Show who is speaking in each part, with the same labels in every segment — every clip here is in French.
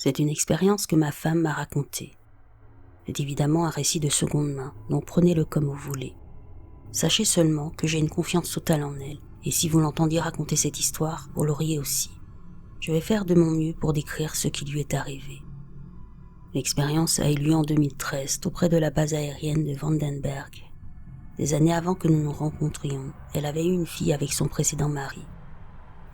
Speaker 1: C'est une expérience que ma femme m'a racontée. C'est évidemment un récit de seconde main, donc prenez-le comme vous voulez. Sachez seulement que j'ai une confiance totale en elle, et si vous l'entendiez raconter cette histoire, vous l'auriez aussi. Je vais faire de mon mieux pour décrire ce qui lui est arrivé. L'expérience a eu lieu en 2013, tout près de la base aérienne de Vandenberg. Des années avant que nous nous rencontrions, elle avait eu une fille avec son précédent mari.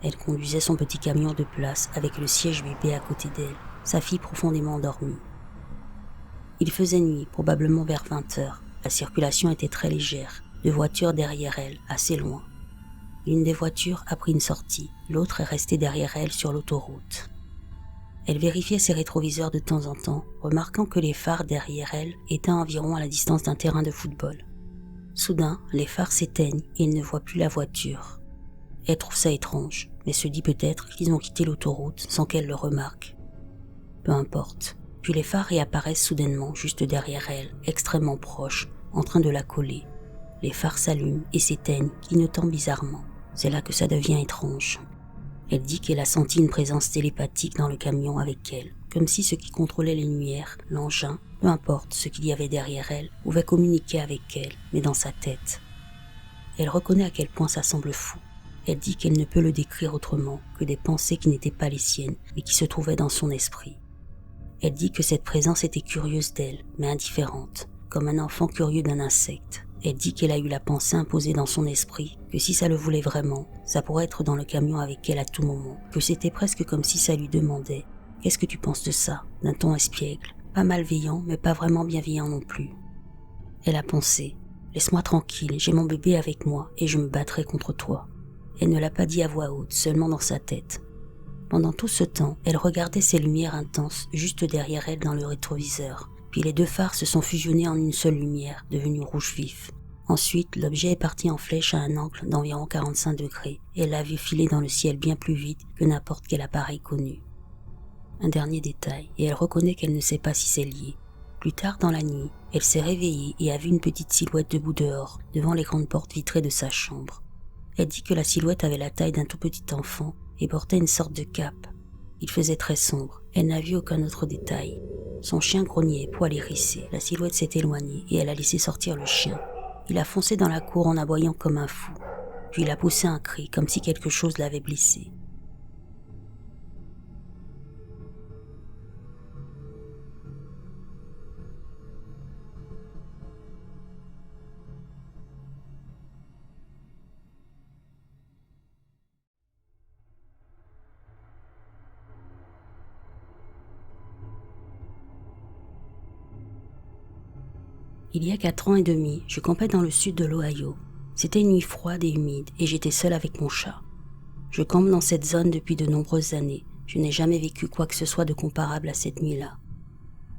Speaker 1: Elle conduisait son petit camion de place avec le siège bébé à côté d'elle, sa fille profondément endormie. Il faisait nuit, probablement vers 20h. La circulation était très légère, deux voitures derrière elle, assez loin. L'une des voitures a pris une sortie, l'autre est restée derrière elle sur l'autoroute. Elle vérifiait ses rétroviseurs de temps en temps, remarquant que les phares derrière elle étaient environ à la distance d'un terrain de football. Soudain, les phares s'éteignent et elle ne voit plus la voiture. Elle trouve ça étrange, mais se dit peut-être qu'ils ont quitté l'autoroute sans qu'elle le remarque. Peu importe. Puis les phares réapparaissent soudainement juste derrière elle, extrêmement proches, en train de la coller. Les phares s'allument et s'éteignent, clignotant bizarrement. C'est là que ça devient étrange. Elle dit qu'elle a senti une présence télépathique dans le camion avec elle, comme si ce qui contrôlait les lumières, l'engin, peu importe ce qu'il y avait derrière elle, pouvait communiquer avec elle, mais dans sa tête. Elle reconnaît à quel point ça semble fou. Elle dit qu'elle ne peut le décrire autrement que des pensées qui n'étaient pas les siennes, mais qui se trouvaient dans son esprit. Elle dit que cette présence était curieuse d'elle, mais indifférente, comme un enfant curieux d'un insecte. Elle dit qu'elle a eu la pensée imposée dans son esprit, que si ça le voulait vraiment, ça pourrait être dans le camion avec elle à tout moment, que c'était presque comme si ça lui demandait « Qu'est-ce que tu penses de ça ?» d'un ton espiègle, pas malveillant, mais pas vraiment bienveillant non plus. Elle a pensé « Laisse-moi tranquille, j'ai mon bébé avec moi et je me battrai contre toi. » Elle ne l'a pas dit à voix haute, seulement dans sa tête. Pendant tout ce temps, elle regardait ces lumières intenses juste derrière elle dans le rétroviseur. Puis les deux phares se sont fusionnés en une seule lumière, devenue rouge vif. Ensuite, l'objet est parti en flèche à un angle d'environ 45 degrés et elle l'a vu filer dans le ciel bien plus vite que n'importe quel appareil connu. Un dernier détail, et elle reconnaît qu'elle ne sait pas si c'est lié. Plus tard dans la nuit, elle s'est réveillée et a vu une petite silhouette debout dehors, devant les grandes portes vitrées de sa chambre. Elle dit que la silhouette avait la taille d'un tout petit enfant et portait une sorte de cape. Il faisait très sombre, elle n'a vu aucun autre détail. Son chien grognait, poil hérissé, la silhouette s'est éloignée et elle a laissé sortir le chien. Il a foncé dans la cour en aboyant comme un fou, puis il a poussé un cri comme si quelque chose l'avait blessé. Il y a 4 ans et demi, je campais dans le sud de l'Ohio. C'était une nuit froide et humide et j'étais seule avec mon chat. Je campe dans cette zone depuis de nombreuses années. Je n'ai jamais vécu quoi que ce soit de comparable à cette nuit-là.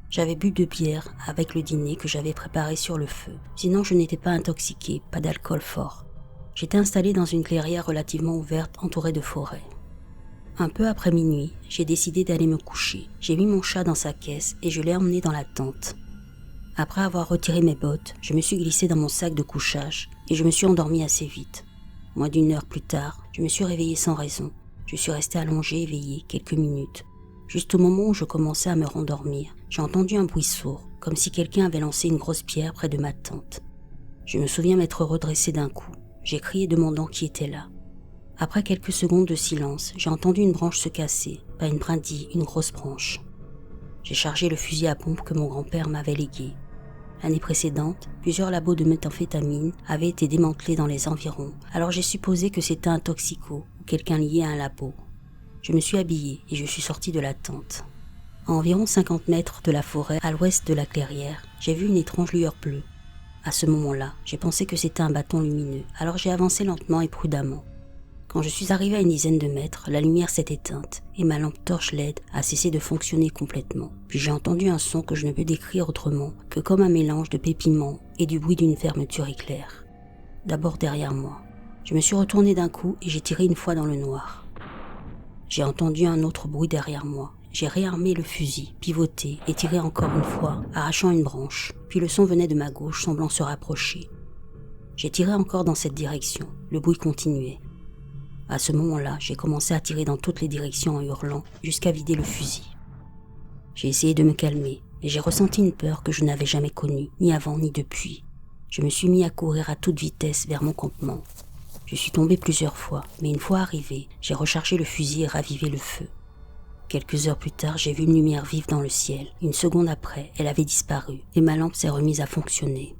Speaker 1: J'avais bu 2 bières avec le dîner que j'avais préparé sur le feu. Sinon, je n'étais pas intoxiquée, pas d'alcool fort. J'étais installée dans une clairière relativement ouverte entourée de forêts. Un peu après minuit, j'ai décidé d'aller me coucher. J'ai mis mon chat dans sa caisse et je l'ai emmené dans la tente. Après avoir retiré mes bottes, je me suis glissée dans mon sac de couchage et je me suis endormie assez vite. Moins d'1 heure plus tard, je me suis réveillée sans raison. Je suis restée allongée, éveillée, quelques minutes. Juste au moment où je commençais à me rendormir, j'ai entendu un bruit sourd, comme si quelqu'un avait lancé une grosse pierre près de ma tente. Je me souviens m'être redressée d'un coup. J'ai crié demandant qui était là. Après quelques secondes de silence, j'ai entendu une branche se casser, pas une brindille, une grosse branche. J'ai chargé le fusil à pompe que mon grand-père m'avait légué. L'année précédente, plusieurs labos de méthamphétamine avaient été démantelés dans les environs, alors j'ai supposé que c'était un toxico ou quelqu'un lié à un labo. Je me suis habillée et je suis sortie de la tente. À environ 50 mètres de la forêt, à l'ouest de la clairière, j'ai vu une étrange lueur bleue. À ce moment-là, j'ai pensé que c'était un bâton lumineux, alors j'ai avancé lentement et prudemment. Quand je suis arrivée à une dizaine de mètres, la lumière s'est éteinte et ma lampe torche LED a cessé de fonctionner complètement. Puis j'ai entendu un son que je ne peux décrire autrement que comme un mélange de pépiments et du bruit d'une fermeture éclair. D'abord derrière moi. Je me suis retournée d'un coup et j'ai tiré une fois dans le noir. J'ai entendu un autre bruit derrière moi. J'ai réarmé le fusil, pivoté et tiré encore une fois, arrachant une branche. Puis le son venait de ma gauche, semblant se rapprocher. J'ai tiré encore dans cette direction. Le bruit continuait. À ce moment-là, j'ai commencé à tirer dans toutes les directions en hurlant, jusqu'à vider le fusil. J'ai essayé de me calmer, et j'ai ressenti une peur que je n'avais jamais connue, ni avant ni depuis. Je me suis mis à courir à toute vitesse vers mon campement. Je suis tombé plusieurs fois, mais une fois arrivé, j'ai rechargé le fusil et ravivé le feu. Quelques heures plus tard, j'ai vu une lumière vive dans le ciel. Une seconde après, elle avait disparu, et ma lampe s'est remise à fonctionner.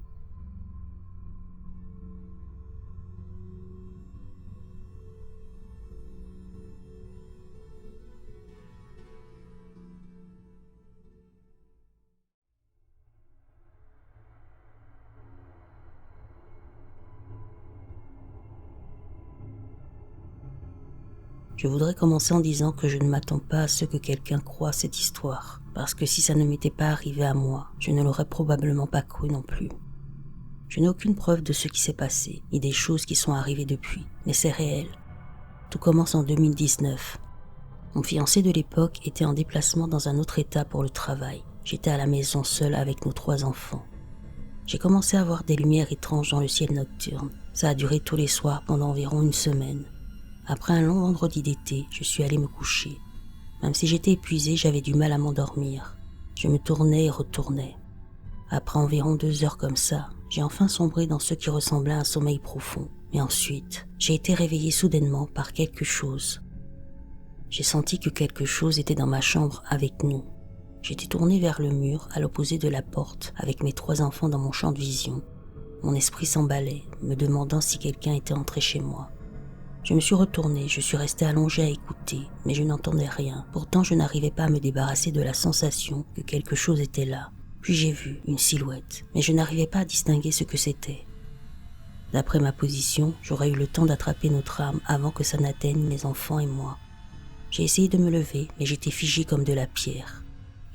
Speaker 1: Je voudrais commencer en disant que je ne m'attends pas à ce que quelqu'un croie cette histoire, parce que si ça ne m'était pas arrivé à moi, je ne l'aurais probablement pas cru non plus. Je n'ai aucune preuve de ce qui s'est passé, ni des choses qui sont arrivées depuis, mais c'est réel. Tout commence en 2019. Mon fiancé de l'époque était en déplacement dans un autre état pour le travail. J'étais à la maison seule avec nos 3 enfants. J'ai commencé à voir des lumières étranges dans le ciel nocturne. Ça a duré tous les soirs pendant environ une semaine. Après un long vendredi d'été, je suis allé me coucher. Même si j'étais épuisé, j'avais du mal à m'endormir. Je me tournais et retournais. Après environ 2 heures comme ça, j'ai enfin sombré dans ce qui ressemblait à un sommeil profond. Mais ensuite, j'ai été réveillé soudainement par quelque chose. J'ai senti que quelque chose était dans ma chambre avec nous. J'étais tourné vers le mur, à l'opposé de la porte, avec mes 3 enfants dans mon champ de vision. Mon esprit s'emballait, me demandant si quelqu'un était entré chez moi. Je me suis retourné, je suis resté allongé à écouter, mais je n'entendais rien. Pourtant, je n'arrivais pas à me débarrasser de la sensation que quelque chose était là. Puis j'ai vu une silhouette, mais je n'arrivais pas à distinguer ce que c'était. D'après ma position, j'aurais eu le temps d'attraper notre âme avant que ça n'atteigne mes enfants et moi. J'ai essayé de me lever, mais j'étais figé comme de la pierre.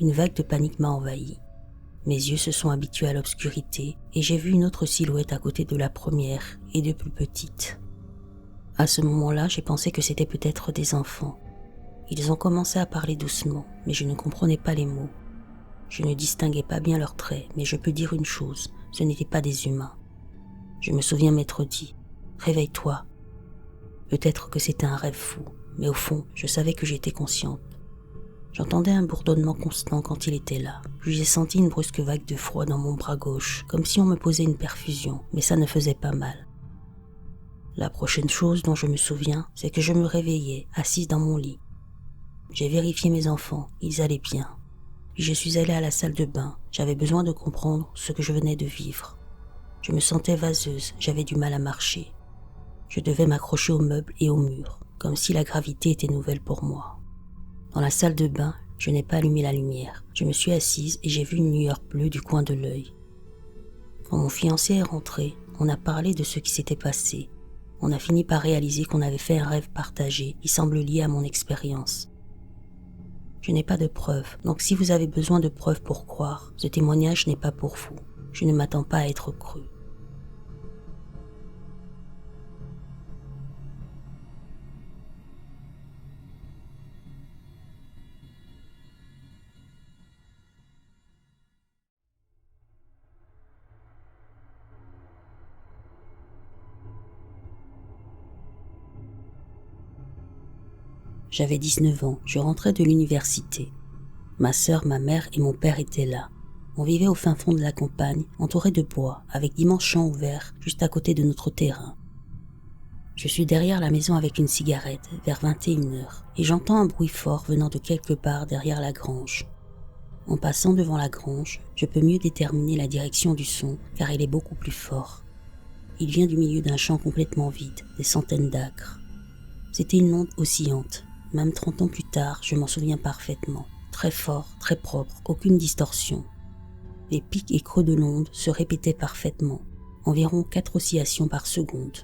Speaker 1: Une vague de panique m'a envahi. Mes yeux se sont habitués à l'obscurité et j'ai vu une autre silhouette à côté de la première et de plus petite. À ce moment-là, j'ai pensé que c'était peut-être des enfants. Ils ont commencé à parler doucement, mais je ne comprenais pas les mots. Je ne distinguais pas bien leurs traits, mais je peux dire une chose, ce n'étaient pas des humains. Je me souviens m'être dit « Réveille-toi ». Peut-être que c'était un rêve fou, mais au fond, je savais que j'étais consciente. J'entendais un bourdonnement constant quand il était là, puis j'ai senti une brusque vague de froid dans mon bras gauche, comme si on me posait une perfusion, mais ça ne faisait pas mal. La prochaine chose dont je me souviens, c'est que je me réveillais, assise dans mon lit. J'ai vérifié mes enfants, ils allaient bien. Puis je suis allée à la salle de bain, j'avais besoin de comprendre ce que je venais de vivre. Je me sentais vaseuse, j'avais du mal à marcher. Je devais m'accrocher aux meubles et au mur, comme si la gravité était nouvelle pour moi. Dans la salle de bain, je n'ai pas allumé la lumière. Je me suis assise et j'ai vu une lueur bleue du coin de l'œil. Quand mon fiancé est rentré, on a parlé de ce qui s'était passé. On a fini par réaliser qu'on avait fait un rêve partagé qui semble lié à mon expérience. Je n'ai pas de preuves, donc si vous avez besoin de preuves pour croire, ce témoignage n'est pas pour vous. Je ne m'attends pas à être cru. J'avais 19 ans, je rentrais de l'université. Ma sœur, ma mère et mon père étaient là. On vivait au fin fond de la campagne, entouré de bois, avec d'immenses champs ouverts juste à côté de notre terrain. Je suis derrière la maison avec une cigarette, vers 21h, et j'entends un bruit fort venant de quelque part derrière la grange. En passant devant la grange, je peux mieux déterminer la direction du son, car il est beaucoup plus fort. Il vient du milieu d'un champ complètement vide, des centaines d'acres. C'était une onde oscillante. Même 30 ans plus tard, je m'en souviens parfaitement. Très fort, très propre, aucune distorsion. Les pics et creux de l'onde se répétaient parfaitement, environ 4 oscillations par seconde.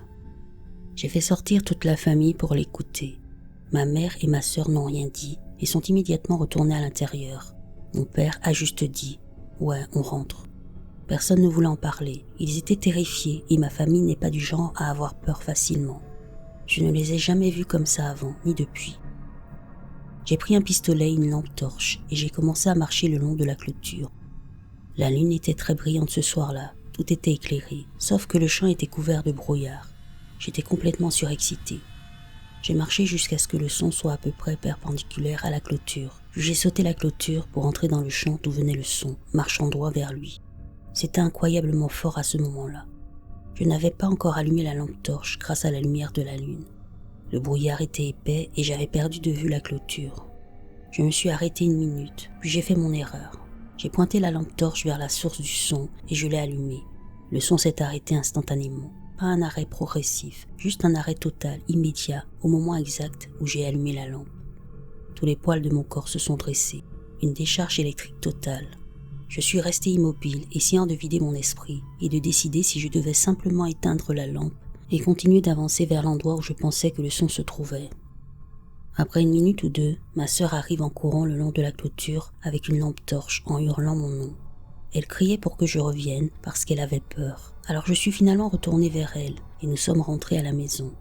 Speaker 1: J'ai fait sortir toute la famille pour l'écouter. Ma mère et ma sœur n'ont rien dit et sont immédiatement retournées à l'intérieur. Mon père a juste dit « Ouais, on rentre ». Personne ne voulait en parler. Ils étaient terrifiés et ma famille n'est pas du genre à avoir peur facilement. Je ne les ai jamais vus comme ça avant, ni depuis. J'ai pris un pistolet et une lampe torche et j'ai commencé à marcher le long de la clôture. La lune était très brillante ce soir-là, tout était éclairé, sauf que le champ était couvert de brouillard. J'étais complètement surexcité. J'ai marché jusqu'à ce que le son soit à peu près perpendiculaire à la clôture. Puis j'ai sauté la clôture pour entrer dans le champ d'où venait le son, marchant droit vers lui. C'était incroyablement fort à ce moment-là. Je n'avais pas encore allumé la lampe torche grâce à la lumière de la lune. Le brouillard était épais et j'avais perdu de vue la clôture. Je me suis arrêté 1 minute, puis j'ai fait mon erreur. J'ai pointé la lampe torche vers la source du son et je l'ai allumée. Le son s'est arrêté instantanément. Pas un arrêt progressif, juste un arrêt total, immédiat, au moment exact où j'ai allumé la lampe. Tous les poils de mon corps se sont dressés. Une décharge électrique totale. Je suis resté immobile, essayant de vider mon esprit et de décider si je devais simplement éteindre la lampe et continuer d'avancer vers l'endroit où je pensais que le son se trouvait. Après 1 minute ou 2, ma sœur arrive en courant le long de la clôture avec une lampe torche en hurlant mon nom. Elle criait pour que je revienne parce qu'elle avait peur. Alors je suis finalement retourné vers elle et nous sommes rentrés à la maison.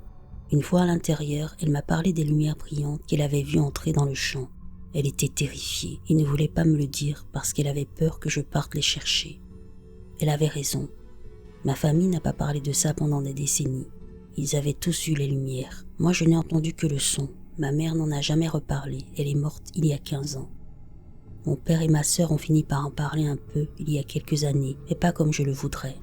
Speaker 1: Une fois à l'intérieur, elle m'a parlé des lumières brillantes qu'elle avait vues entrer dans le champ. Elle était terrifiée et ne voulait pas me le dire parce qu'elle avait peur que je parte les chercher. Elle avait raison. Ma famille n'a pas parlé de ça pendant des décennies. Ils avaient tous vu les lumières. Moi je n'ai entendu que le son. Ma mère n'en a jamais reparlé. Elle est morte il y a 15 ans. Mon père et ma sœur ont fini par en parler un peu il y a quelques années, mais pas comme je le voudrais.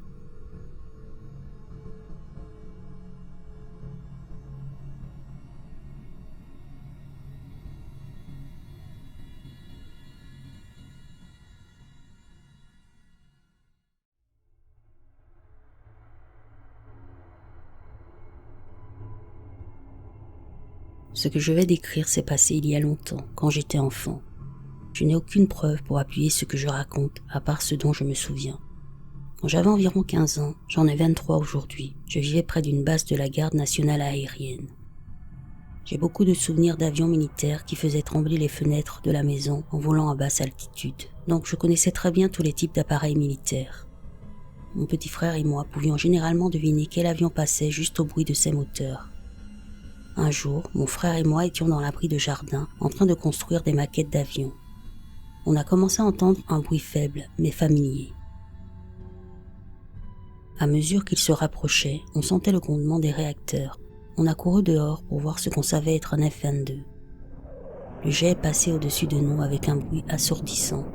Speaker 1: Ce que je vais décrire s'est passé il y a longtemps, quand j'étais enfant. Je n'ai aucune preuve pour appuyer ce que je raconte, à part ce dont je me souviens. Quand j'avais environ 15 ans, j'en ai 23 aujourd'hui, je vivais près d'une base de la garde nationale aérienne. J'ai beaucoup de souvenirs d'avions militaires qui faisaient trembler les fenêtres de la maison en volant à basse altitude, donc je connaissais très bien tous les types d'appareils militaires. Mon petit frère et moi pouvions généralement deviner quel avion passait juste au bruit de ses moteurs. Un jour, mon frère et moi étions dans l'abri de jardin en train de construire des maquettes d'avions. On a commencé à entendre un bruit faible, mais familier. À mesure qu'il se rapprochait, on sentait le grondement des réacteurs. On a couru dehors pour voir ce qu'on savait être un F-22. Le jet est passé au-dessus de nous avec un bruit assourdissant.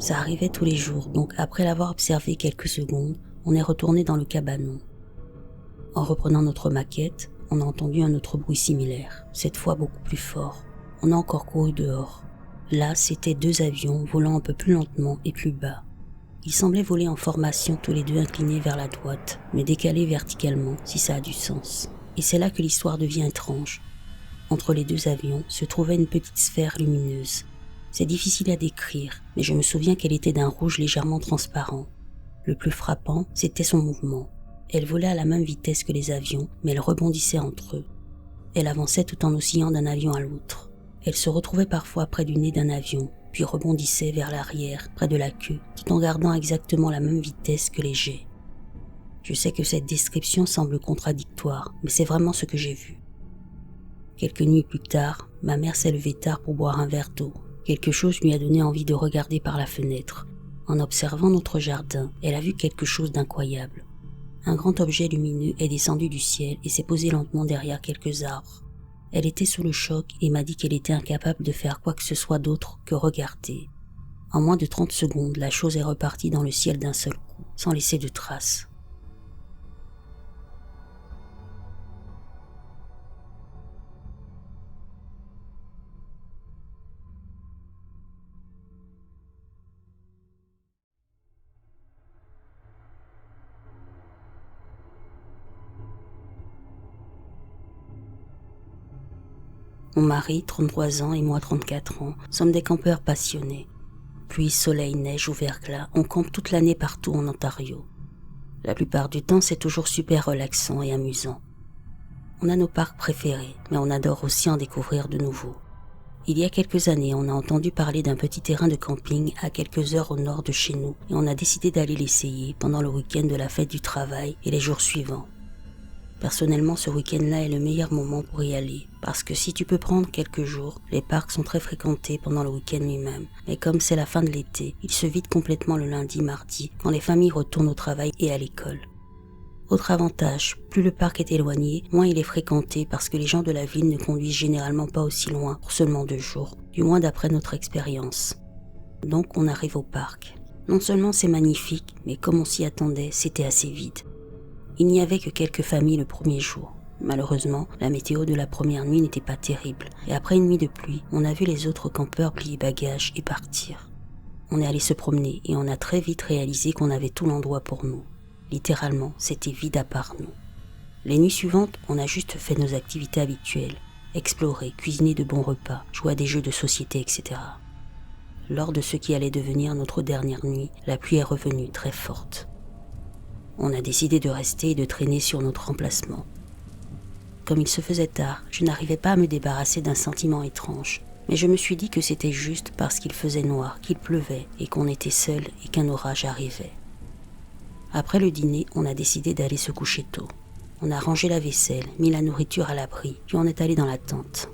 Speaker 1: Ça arrivait tous les jours, donc après l'avoir observé quelques secondes, on est retourné dans le cabanon. En reprenant notre maquette, on a entendu un autre bruit similaire, cette fois beaucoup plus fort. On a encore couru dehors. Là, c'étaient 2 avions volant un peu plus lentement et plus bas. Ils semblaient voler en formation tous les 2 inclinés vers la droite, mais décalés verticalement, si ça a du sens. Et c'est là que l'histoire devient étrange. Entre les 2 avions se trouvait une petite sphère lumineuse. C'est difficile à décrire, mais je me souviens qu'elle était d'un rouge légèrement transparent. Le plus frappant, c'était son mouvement. Elle volait à la même vitesse que les avions, mais elle rebondissait entre eux. Elle avançait tout en oscillant d'un avion à l'autre. Elle se retrouvait parfois près du nez d'un avion, puis rebondissait vers l'arrière, près de la queue, tout en gardant exactement la même vitesse que les jets. Je sais que cette description semble contradictoire, mais c'est vraiment ce que j'ai vu. Quelques nuits plus tard, ma mère s'est levée tard pour boire un verre d'eau. Quelque chose lui a donné envie de regarder par la fenêtre. En observant notre jardin, elle a vu quelque chose d'incroyable. Un grand objet lumineux est descendu du ciel et s'est posé lentement derrière quelques arbres. Elle était sous le choc et m'a dit qu'elle était incapable de faire quoi que ce soit d'autre que regarder. En moins de 30 secondes, la chose est repartie dans le ciel d'un seul coup, sans laisser de traces. Mon mari, 33 ans, et moi, 34 ans, sommes des campeurs passionnés. Pluie, soleil, neige ou verglas, on campe toute l'année partout en Ontario. La plupart du temps, c'est toujours super relaxant et amusant. On a nos parcs préférés, mais on adore aussi en découvrir de nouveaux. Il y a quelques années, on a entendu parler d'un petit terrain de camping à quelques heures au nord de chez nous et on a décidé d'aller l'essayer pendant le week-end de la fête du travail et les jours suivants. Personnellement, ce week-end-là est le meilleur moment pour y aller, parce que si tu peux prendre quelques jours, les parcs sont très fréquentés pendant le week-end lui-même. Mais comme c'est la fin de l'été, ils se vident complètement le lundi, mardi, quand les familles retournent au travail et à l'école. Autre avantage, plus le parc est éloigné, moins il est fréquenté parce que les gens de la ville ne conduisent généralement pas aussi loin pour seulement 2 jours, du moins d'après notre expérience. Donc on arrive au parc. Non seulement c'est magnifique, mais comme on s'y attendait, c'était assez vide. Il n'y avait que quelques familles le premier jour. Malheureusement, la météo de la première nuit n'était pas terrible, et après une nuit de pluie, on a vu les autres campeurs plier bagages et partir. On est allé se promener et on a très vite réalisé qu'on avait tout l'endroit pour nous. Littéralement, c'était vide à part nous. Les nuits suivantes, on a juste fait nos activités habituelles, explorer, cuisiner de bons repas, jouer à des jeux de société, etc. Lors de ce qui allait devenir notre dernière nuit, la pluie est revenue très forte. On a décidé de rester et de traîner sur notre emplacement. Comme il se faisait tard, je n'arrivais pas à me débarrasser d'un sentiment étrange, mais je me suis dit que c'était juste parce qu'il faisait noir, qu'il pleuvait et qu'on était seuls et qu'un orage arrivait. Après le dîner, on a décidé d'aller se coucher tôt. On a rangé la vaisselle, mis la nourriture à l'abri, puis on est allé dans la tente.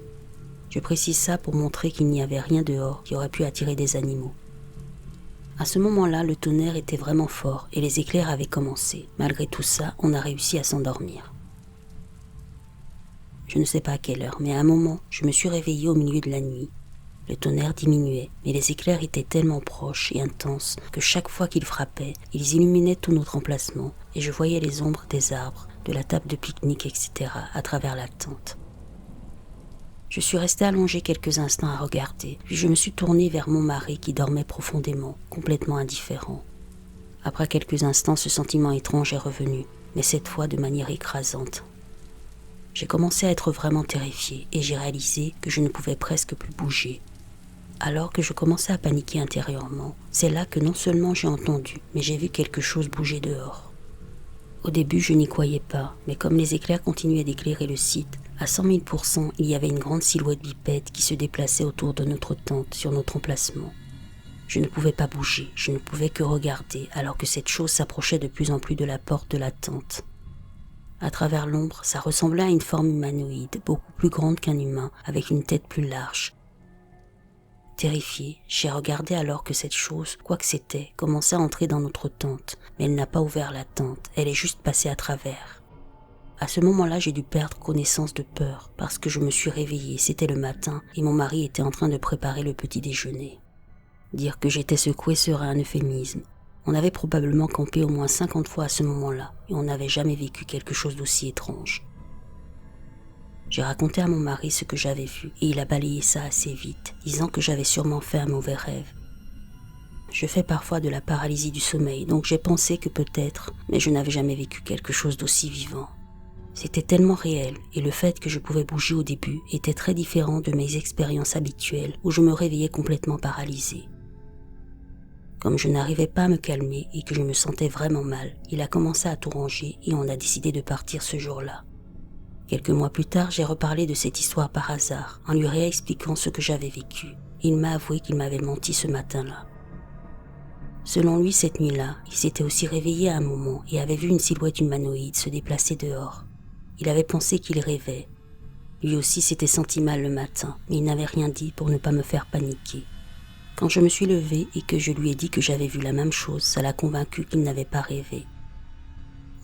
Speaker 1: Je précise ça pour montrer qu'il n'y avait rien dehors qui aurait pu attirer des animaux. À ce moment-là, le tonnerre était vraiment fort et les éclairs avaient commencé. Malgré tout ça, on a réussi à s'endormir. Je ne sais pas à quelle heure, mais à un moment, je me suis réveillée au milieu de la nuit. Le tonnerre diminuait, mais les éclairs étaient tellement proches et intenses que chaque fois qu'ils frappaient, ils illuminaient tout notre emplacement et je voyais les ombres des arbres, de la table de pique-nique, etc. à travers la tente. Je suis restée allongée quelques instants à regarder, puis je me suis tournée vers mon mari qui dormait profondément, complètement indifférent. Après quelques instants, ce sentiment étrange est revenu, mais cette fois de manière écrasante. J'ai commencé à être vraiment terrifiée et j'ai réalisé que je ne pouvais presque plus bouger. Alors que je commençais à paniquer intérieurement, c'est là que non seulement j'ai entendu, mais j'ai vu quelque chose bouger dehors. Au début, je n'y croyais pas, mais comme les éclairs continuaient d'éclairer le site, à 100 000 %, il y avait une grande silhouette bipède qui se déplaçait autour de notre tente, sur notre emplacement. Je ne pouvais pas bouger, je ne pouvais que regarder, alors que cette chose s'approchait de plus en plus de la porte de la tente. À travers l'ombre, ça ressemblait à une forme humanoïde, beaucoup plus grande qu'un humain, avec une tête plus large. Terrifiée, j'ai regardé alors que cette chose, quoi que c'était, commençait à entrer dans notre tente, mais elle n'a pas ouvert la tente, elle est juste passée à travers. À ce moment-là, j'ai dû perdre connaissance de peur, parce que je me suis réveillée, c'était le matin, et mon mari était en train de préparer le petit déjeuner. Dire que j'étais secouée serait un euphémisme. On avait probablement campé au moins 50 fois à ce moment-là, et on n'avait jamais vécu quelque chose d'aussi étrange. J'ai raconté à mon mari ce que j'avais vu et il a balayé ça assez vite, disant que j'avais sûrement fait un mauvais rêve. Je fais parfois de la paralysie du sommeil, donc j'ai pensé que peut-être, mais je n'avais jamais vécu quelque chose d'aussi vivant. C'était tellement réel et le fait que je pouvais bouger au début était très différent de mes expériences habituelles où je me réveillais complètement paralysée. Comme je n'arrivais pas à me calmer et que je me sentais vraiment mal, il a commencé à tout ranger et on a décidé de partir ce jour-là. Quelques mois plus tard, j'ai reparlé de cette histoire par hasard, en lui réexpliquant ce que j'avais vécu. Il m'a avoué qu'il m'avait menti ce matin-là. Selon lui, cette nuit-là, il s'était aussi réveillé à un moment et avait vu une silhouette humanoïde se déplacer dehors. Il avait pensé qu'il rêvait. Lui aussi s'était senti mal le matin, mais il n'avait rien dit pour ne pas me faire paniquer. Quand je me suis levée et que je lui ai dit que j'avais vu la même chose, ça l'a convaincu qu'il n'avait pas rêvé.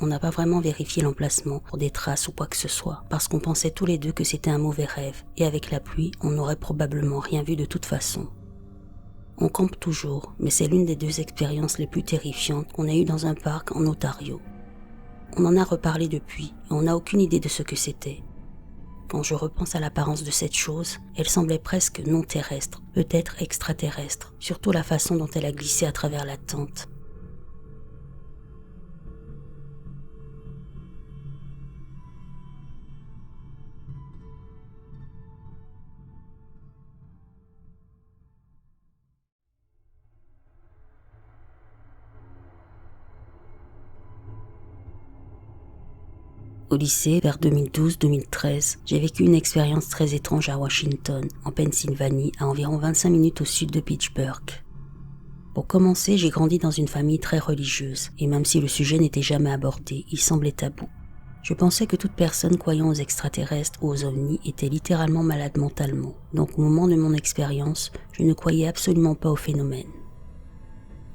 Speaker 1: On n'a pas vraiment vérifié l'emplacement pour des traces ou quoi que ce soit, parce qu'on pensait tous les deux que c'était un mauvais rêve, et avec la pluie, on n'aurait probablement rien vu de toute façon. On campe toujours, mais c'est l'une des 2 expériences les plus terrifiantes qu'on a eues dans un parc en Ontario. On en a reparlé depuis, et on n'a aucune idée de ce que c'était. Quand je repense à l'apparence de cette chose, elle semblait presque non terrestre, peut-être extraterrestre, surtout la façon dont elle a glissé à travers la tente. Au lycée, vers 2012-2013, j'ai vécu une expérience très étrange à Washington, en Pennsylvanie, à environ 25 minutes au sud de Pittsburgh. Pour commencer, j'ai grandi dans une famille très religieuse, et même si le sujet n'était jamais abordé, il semblait tabou. Je pensais que toute personne croyant aux extraterrestres ou aux ovnis était littéralement malade mentalement, donc au moment de mon expérience, je ne croyais absolument pas au phénomène.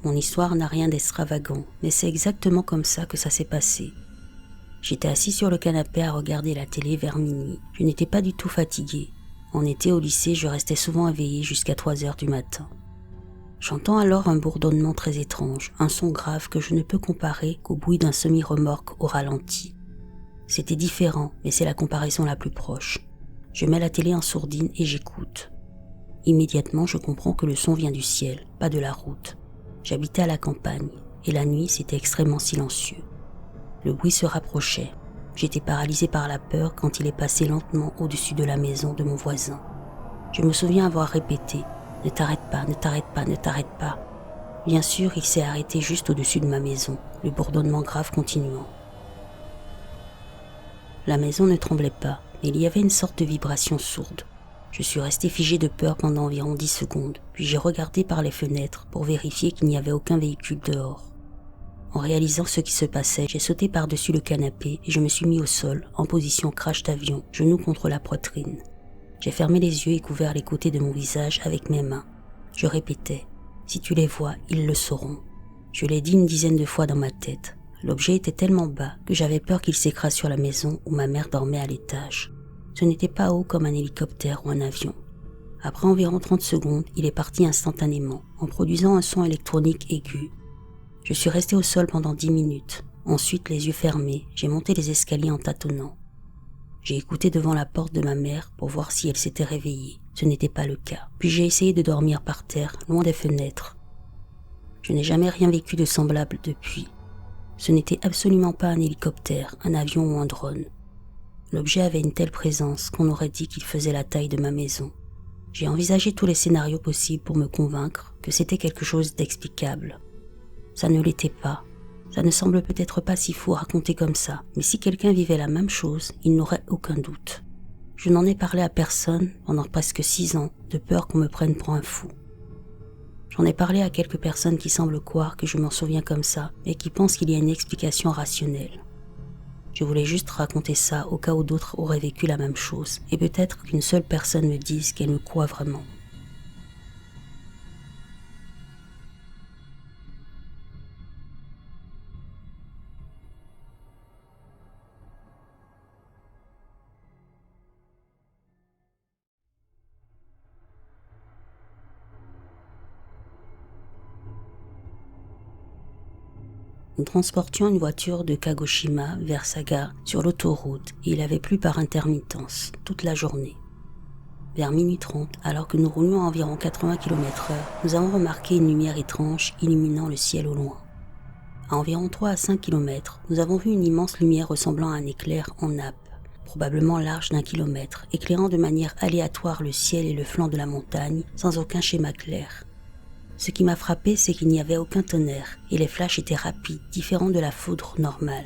Speaker 1: Mon histoire n'a rien d'extravagant, mais c'est exactement comme ça que ça s'est passé. J'étais assis sur le canapé à regarder la télé vers minuit. Je n'étais pas du tout fatigué. En été au lycée, je restais souvent éveillé jusqu'à 3 heures du matin. J'entends alors un bourdonnement très étrange, un son grave que je ne peux comparer qu'au bruit d'un semi-remorque au ralenti. C'était différent, mais c'est la comparaison la plus proche. Je mets la télé en sourdine et j'écoute. Immédiatement, je comprends que le son vient du ciel, pas de la route. J'habitais à la campagne, et la nuit, c'était extrêmement silencieux. Le bruit se rapprochait. J'étais paralysé par la peur quand il est passé lentement au-dessus de la maison de mon voisin. Je me souviens avoir répété « Ne t'arrête pas, ne t'arrête pas, ne t'arrête pas ». Bien sûr, il s'est arrêté juste au-dessus de ma maison, le bourdonnement grave continuant. La maison ne tremblait pas, mais il y avait une sorte de vibration sourde. Je suis resté figé de peur pendant environ 10 secondes, puis j'ai regardé par les fenêtres pour vérifier qu'il n'y avait aucun véhicule dehors. En réalisant ce qui se passait, j'ai sauté par-dessus le canapé et je me suis mis au sol, en position crash d'avion, genoux contre la poitrine. J'ai fermé les yeux et couvert les côtés de mon visage avec mes mains. Je répétais « Si tu les vois, ils le sauront ». Je l'ai dit une dizaine de fois dans ma tête. L'objet était tellement bas que j'avais peur qu'il s'écrase sur la maison où ma mère dormait à l'étage. Ce n'était pas haut comme un hélicoptère ou un avion. Après environ 30 secondes, il est parti instantanément, en produisant un son électronique aigu. Je suis resté au sol pendant 10 minutes. Ensuite, les yeux fermés, j'ai monté les escaliers en tâtonnant. J'ai écouté devant la porte de ma mère pour voir si elle s'était réveillée. Ce n'était pas le cas. Puis j'ai essayé de dormir par terre, loin des fenêtres. Je n'ai jamais rien vécu de semblable depuis. Ce n'était absolument pas un hélicoptère, un avion ou un drone. L'objet avait une telle présence qu'on aurait dit qu'il faisait la taille de ma maison. J'ai envisagé tous les scénarios possibles pour me convaincre que c'était quelque chose d'explicable. Ça ne l'était pas. Ça ne semble peut-être pas si fou à raconter comme ça, mais si quelqu'un vivait la même chose, il n'aurait aucun doute. Je n'en ai parlé à personne pendant presque 6 ans, de peur qu'on me prenne pour un fou. J'en ai parlé à quelques personnes qui semblent croire que je m'en souviens comme ça, mais qui pensent qu'il y a une explication rationnelle. Je voulais juste raconter ça au cas où d'autres auraient vécu la même chose, et peut-être qu'une seule personne me dise qu'elle me croit vraiment. Nous transportions une voiture de Kagoshima vers Saga sur l'autoroute et il avait plu par intermittence toute la journée. Vers minuit 30, alors que nous roulions à environ 80 km/h, nous avons remarqué une lumière étrange illuminant le ciel au loin. À environ 3 à 5 km, nous avons vu une immense lumière ressemblant à un éclair en nappe, probablement large d'1 kilomètre, éclairant de manière aléatoire le ciel et le flanc de la montagne, sans aucun schéma clair. Ce qui m'a frappé, c'est qu'il n'y avait aucun tonnerre, et les flashs étaient rapides, différents de la foudre normale.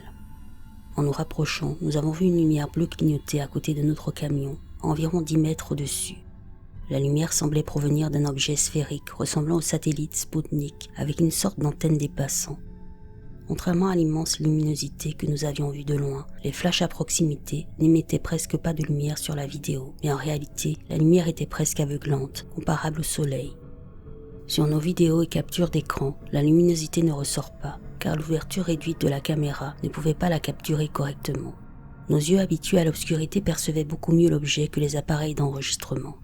Speaker 1: En nous rapprochant, nous avons vu une lumière bleue clignoter à côté de notre camion, à environ 10 mètres au-dessus. La lumière semblait provenir d'un objet sphérique ressemblant au satellite Sputnik, avec une sorte d'antenne dépassant. Contrairement à l'immense luminosité que nous avions vue de loin, les flashs à proximité n'émettaient presque pas de lumière sur la vidéo, mais en réalité, la lumière était presque aveuglante, comparable au soleil. Sur nos vidéos et captures d'écran, la luminosité ne ressort pas, car l'ouverture réduite de la caméra ne pouvait pas la capturer correctement. Nos yeux habitués à l'obscurité percevaient beaucoup mieux l'objet que les appareils d'enregistrement.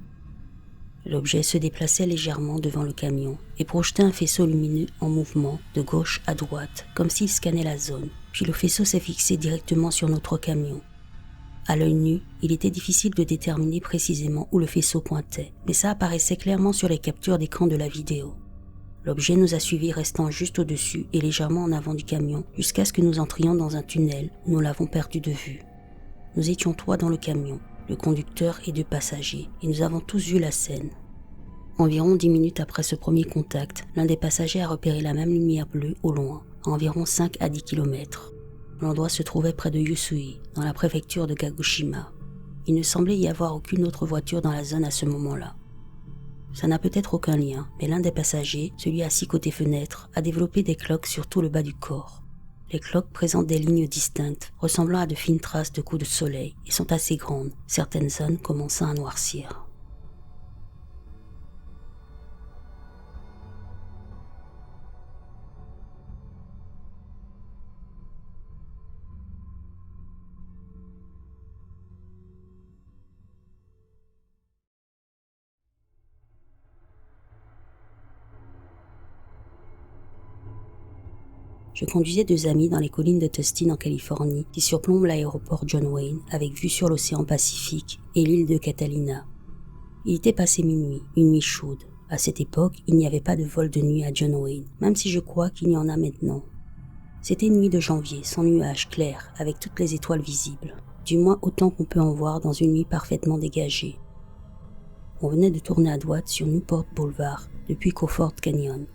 Speaker 1: L'objet se déplaçait légèrement devant le camion et projetait un faisceau lumineux en mouvement de gauche à droite, comme s'il scannait la zone, puis le faisceau s'est fixé directement sur notre camion. À l'œil nu, il était difficile de déterminer précisément où le faisceau pointait, mais ça apparaissait clairement sur les captures d'écran de la vidéo. L'objet nous a suivis restant juste au-dessus et légèrement en avant du camion, jusqu'à ce que nous entrions dans un tunnel où nous l'avons perdu de vue. Nous étions 3 dans le camion, le conducteur et 2 passagers, et nous avons tous vu la scène. Environ 10 minutes après ce premier contact, l'un des passagers a repéré la même lumière bleue au loin, à environ 5 à 10 km. L'endroit se trouvait près de Yusui, dans la préfecture de Kagoshima. Il ne semblait y avoir aucune autre voiture dans la zone à ce moment-là. Ça n'a peut-être aucun lien, mais l'un des passagers, celui assis côté fenêtre, a développé des cloques sur tout le bas du corps. Les cloques présentent des lignes distinctes, ressemblant à de fines traces de coups de soleil, et sont assez grandes, certaines zones commençant à noircir. Je conduisais 2 amis dans les collines de Tustin en Californie qui surplombent l'aéroport John Wayne avec vue sur l'océan Pacifique et l'île de Catalina. Il était passé minuit, une nuit chaude. À cette époque, il n'y avait pas de vol de nuit à John Wayne, même si je crois qu'il y en a maintenant. C'était une nuit de janvier, sans nuages, clair, avec toutes les étoiles visibles. Du moins autant qu'on peut en voir dans une nuit parfaitement dégagée. On venait de tourner à droite sur Newport Boulevard, depuis Crawford Canyon.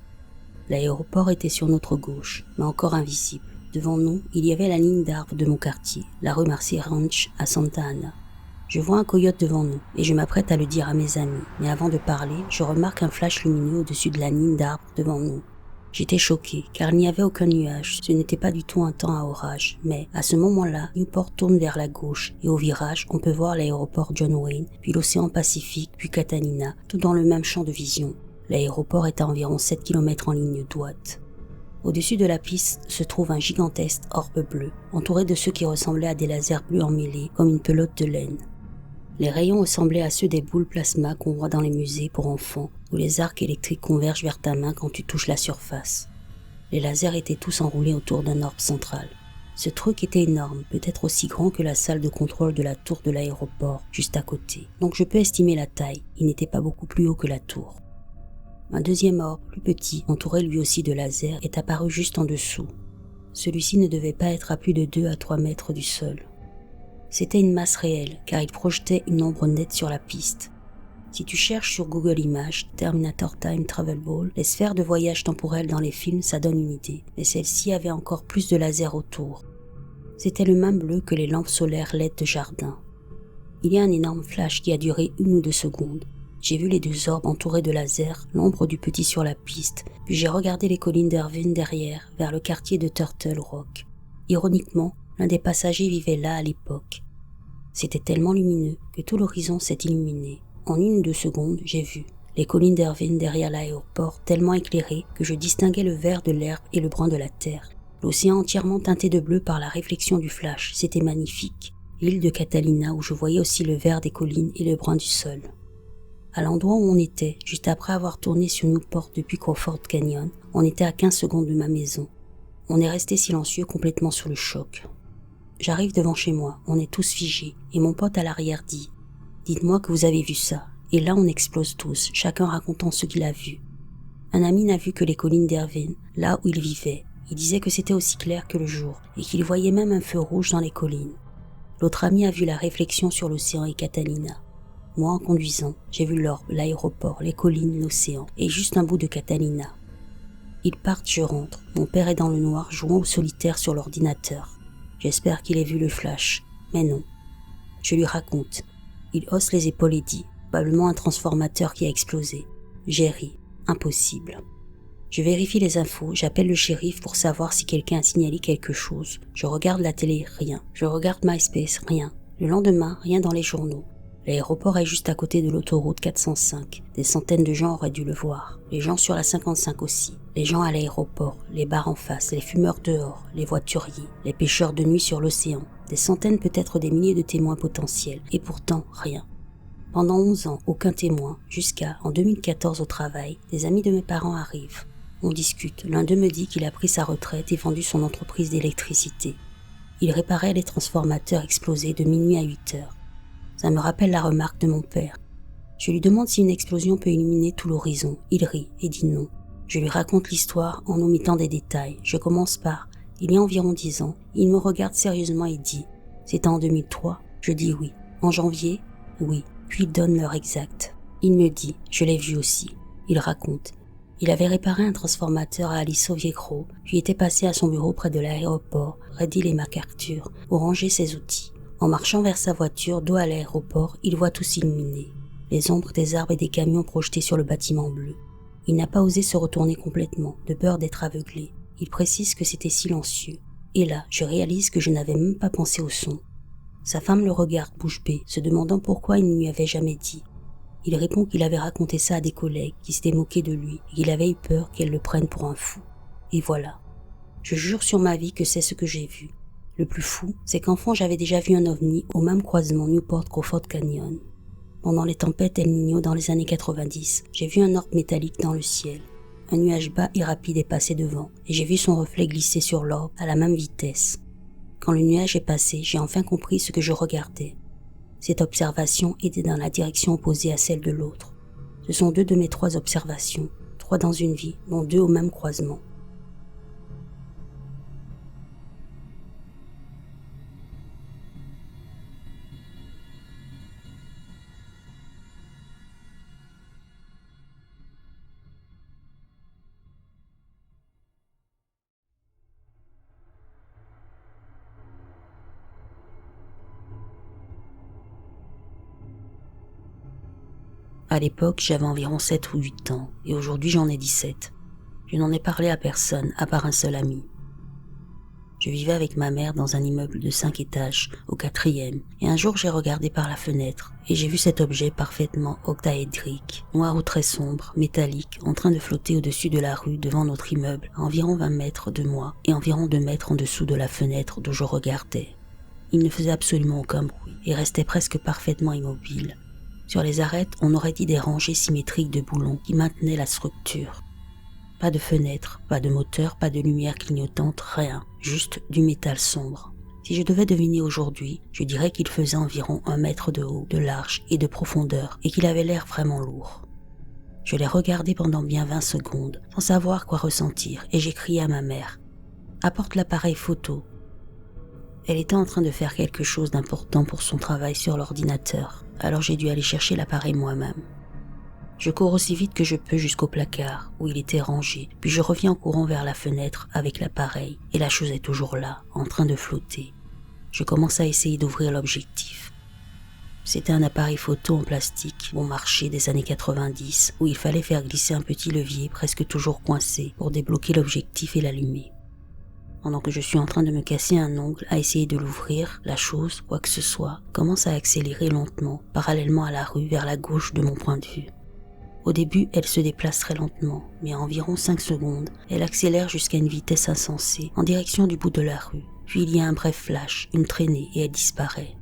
Speaker 1: L'aéroport était sur notre gauche, mais encore invisible. Devant nous, il y avait la ligne d'arbres de mon quartier, la rue Marcy Ranch à Santa Ana. Je vois un coyote devant nous, et je m'apprête à le dire à mes amis, mais avant de parler, je remarque un flash lumineux au-dessus de la ligne d'arbres devant nous. J'étais choqué, car il n'y avait aucun nuage, ce n'était pas du tout un temps à orage, mais à ce moment-là, Newport tourne vers la gauche, et au virage, on peut voir l'aéroport John Wayne, puis l'océan Pacifique, puis Catalina, tout dans le même champ de vision. L'aéroport est à environ 7 km en ligne droite. Au-dessus de la piste se trouve un gigantesque orbe bleu, entouré de ceux qui ressemblaient à des lasers bleus emmêlés, comme une pelote de laine. Les rayons ressemblaient à ceux des boules plasma qu'on voit dans les musées pour enfants, où les arcs électriques convergent vers ta main quand tu touches la surface. Les lasers étaient tous enroulés autour d'un orbe central. Ce truc était énorme, peut-être aussi grand que la salle de contrôle de la tour de l'aéroport, juste à côté. Donc je peux estimer la taille, il n'était pas beaucoup plus haut que la tour. Un deuxième orbe, plus petit, entouré lui aussi de lasers, est apparu juste en dessous. Celui-ci ne devait pas être à plus de 2 à 3 mètres du sol. C'était une masse réelle, car il projetait une ombre nette sur la piste. Si tu cherches sur Google Images, Terminator Time Travel Ball, les sphères de voyage temporel dans les films, ça donne une idée, mais celle-ci avait encore plus de lasers autour. C'était le même bleu que les lampes solaires LED de jardin. Il y a un énorme flash qui a duré 1 ou 2 secondes. J'ai vu les 2 orbes entourés de lasers, l'ombre du petit sur la piste, puis j'ai regardé les collines d'Irvine derrière, vers le quartier de Turtle Rock. Ironiquement, l'un des passagers vivait là à l'époque. C'était tellement lumineux que tout l'horizon s'est illuminé. En 1 ou 2 secondes, j'ai vu les collines d'Irvine derrière l'aéroport tellement éclairées que je distinguais le vert de l'herbe et le brun de la terre. L'océan entièrement teinté de bleu par la réflexion du flash, c'était magnifique. L'île de Catalina où je voyais aussi le vert des collines et le brun du sol. À l'endroit où on était, juste après avoir tourné sur Newport depuis Crawford Canyon, on était à 15 secondes de ma maison. On est resté silencieux complètement sous le choc. J'arrive devant chez moi, on est tous figés, et mon pote à l'arrière dit « Dites-moi que vous avez vu ça ». Et là on explose tous, chacun racontant ce qu'il a vu. Un ami n'a vu que les collines d'Irvine, là où il vivait. Il disait que c'était aussi clair que le jour, et qu'il voyait même un feu rouge dans les collines. L'autre ami a vu la réflexion sur l'océan et Catalina. Moi, en conduisant, j'ai vu l'orbe, l'aéroport, les collines, l'océan, et juste un bout de Catalina. Ils partent, je rentre. Mon père est dans le noir, jouant au solitaire sur l'ordinateur. J'espère qu'il ait vu le flash, mais non. Je lui raconte. Il hausse les épaules et dit, probablement un transformateur qui a explosé. J'ai ri. Impossible. Je vérifie les infos, j'appelle le shérif pour savoir si quelqu'un a signalé quelque chose. Je regarde la télé, rien. Je regarde MySpace, rien. Le lendemain, rien dans les journaux. L'aéroport est juste à côté de l'autoroute 405. Des centaines de gens auraient dû le voir. Les gens sur la 55 aussi. Les gens à l'aéroport, les bars en face, les fumeurs dehors, les voituriers, les pêcheurs de nuit sur l'océan. Des centaines, peut-être des milliers de témoins potentiels. Et pourtant, rien. Pendant 11 ans, aucun témoin. Jusqu'à, en 2014 au travail, des amis de mes parents arrivent. On discute. L'un d'eux me dit qu'il a pris sa retraite et vendu son entreprise d'électricité. Il réparait les transformateurs explosés de minuit à 8 heures. Ça me rappelle la remarque de mon père. Je lui demande si une explosion peut illuminer tout l'horizon. Il rit et dit non. Je lui raconte l'histoire en omettant des détails. Je commence par « Il y a environ 10 ans ». Il me regarde sérieusement et dit « C'était en 2003 ». Je dis oui. « En janvier ?» Oui. Puis il donne l'heure exacte. Il me dit « Je l'ai vu aussi ». Il raconte. Il avait réparé un transformateur à Aliso Viejo, puis était passé à son bureau près de l'aéroport, Redhill et MacArthur, pour ranger ses outils. En marchant vers sa voiture, dos à l'aéroport, il voit tout s'illuminer. Les ombres des arbres et des camions projetés sur le bâtiment bleu. Il n'a pas osé se retourner complètement, de peur d'être aveuglé. Il précise que c'était silencieux. Et là, je réalise que je n'avais même pas pensé au son. Sa femme le regarde bouche bée, se demandant pourquoi il ne lui avait jamais dit. Il répond qu'il avait raconté ça à des collègues qui s'étaient moqués de lui et qu'il avait eu peur qu'elle le prenne pour un fou. Et voilà. Je jure sur ma vie que c'est ce que j'ai vu. Le plus fou, c'est qu'enfant j'avais déjà vu un ovni au même croisement Newport-Crawford Canyon. Pendant les tempêtes El Niño dans les années 90, j'ai vu un orbe métallique dans le ciel. un nuage bas et rapide est passé devant, et j'ai vu son reflet glisser sur l'orbe à la même vitesse. Quand le nuage est passé, j'ai enfin compris ce que je regardais. Cette observation était dans la direction opposée à celle de l'autre. Ce sont 2 de mes 3 observations, 3 dans une vie, dont 2 au même croisement. À l'époque, j'avais environ 7 ou 8 ans, et aujourd'hui j'en ai 17. Je n'en ai parlé à personne, à part un seul ami. Je vivais avec ma mère dans un immeuble de 5 étages, au 4e, et un jour j'ai regardé par la fenêtre, et j'ai vu cet objet parfaitement octaédrique, noir ou très sombre, métallique, en train de flotter au-dessus de la rue devant notre immeuble, à environ 20 mètres de moi, et environ 2 mètres en dessous de la fenêtre d'où je regardais. Il ne faisait absolument aucun bruit, et restait presque parfaitement immobile. Sur les arêtes, on aurait dit des rangées symétriques de boulons qui maintenaient la structure. Pas de fenêtre, pas de moteur, pas de lumière clignotante, rien, juste du métal sombre. Si je devais deviner aujourd'hui, je dirais qu'il faisait environ 1 mètre de haut, de large et de profondeur, et qu'il avait l'air vraiment lourd. Je l'ai regardé pendant bien 20 secondes, sans savoir quoi ressentir, et j'ai crié à ma mère « Apporte l'appareil photo ». Elle était en train de faire quelque chose d'important pour son travail sur l'ordinateur, alors j'ai dû aller chercher l'appareil moi-même. Je cours aussi vite que je peux jusqu'au placard, où il était rangé, puis je reviens en courant vers la fenêtre avec l'appareil, et la chose est toujours là, en train de flotter. Je commence à essayer d'ouvrir l'objectif. C'était un appareil photo en plastique, bon marché des années 90, où il fallait faire glisser un petit levier presque toujours coincé pour débloquer l'objectif et l'allumer. Pendant que je suis en train de me casser un ongle à essayer de l'ouvrir, la chose, quoi que ce soit, commence à accélérer lentement, parallèlement à la rue vers la gauche de mon point de vue. Au début, elle se déplace très lentement, mais à environ 5 secondes, elle accélère jusqu'à une vitesse insensée, en direction du bout de la rue. Puis il y a un bref flash, une traînée, et elle disparaît.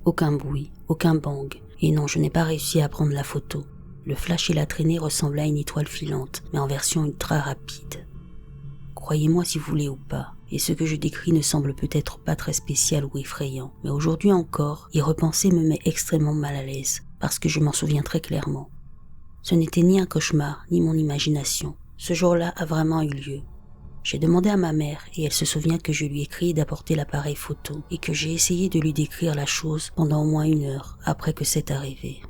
Speaker 1: Aucun bruit, aucun bang, et non, je n'ai pas réussi à prendre la photo. Le flash et la traînée ressemblaient à une étoile filante, mais en version ultra rapide. Croyez-moi si vous voulez ou pas, et ce que je décris ne semble peut-être pas très spécial ou effrayant, mais aujourd'hui encore, y repenser me met extrêmement mal à l'aise, parce que je m'en souviens très clairement. Ce n'était ni un cauchemar, ni mon imagination. Ce jour-là a vraiment eu lieu. J'ai demandé à ma mère, et elle se souvient que je lui ai crié d'apporter l'appareil photo, et que j'ai essayé de lui décrire la chose pendant au moins 1 heure après que c'est arrivé.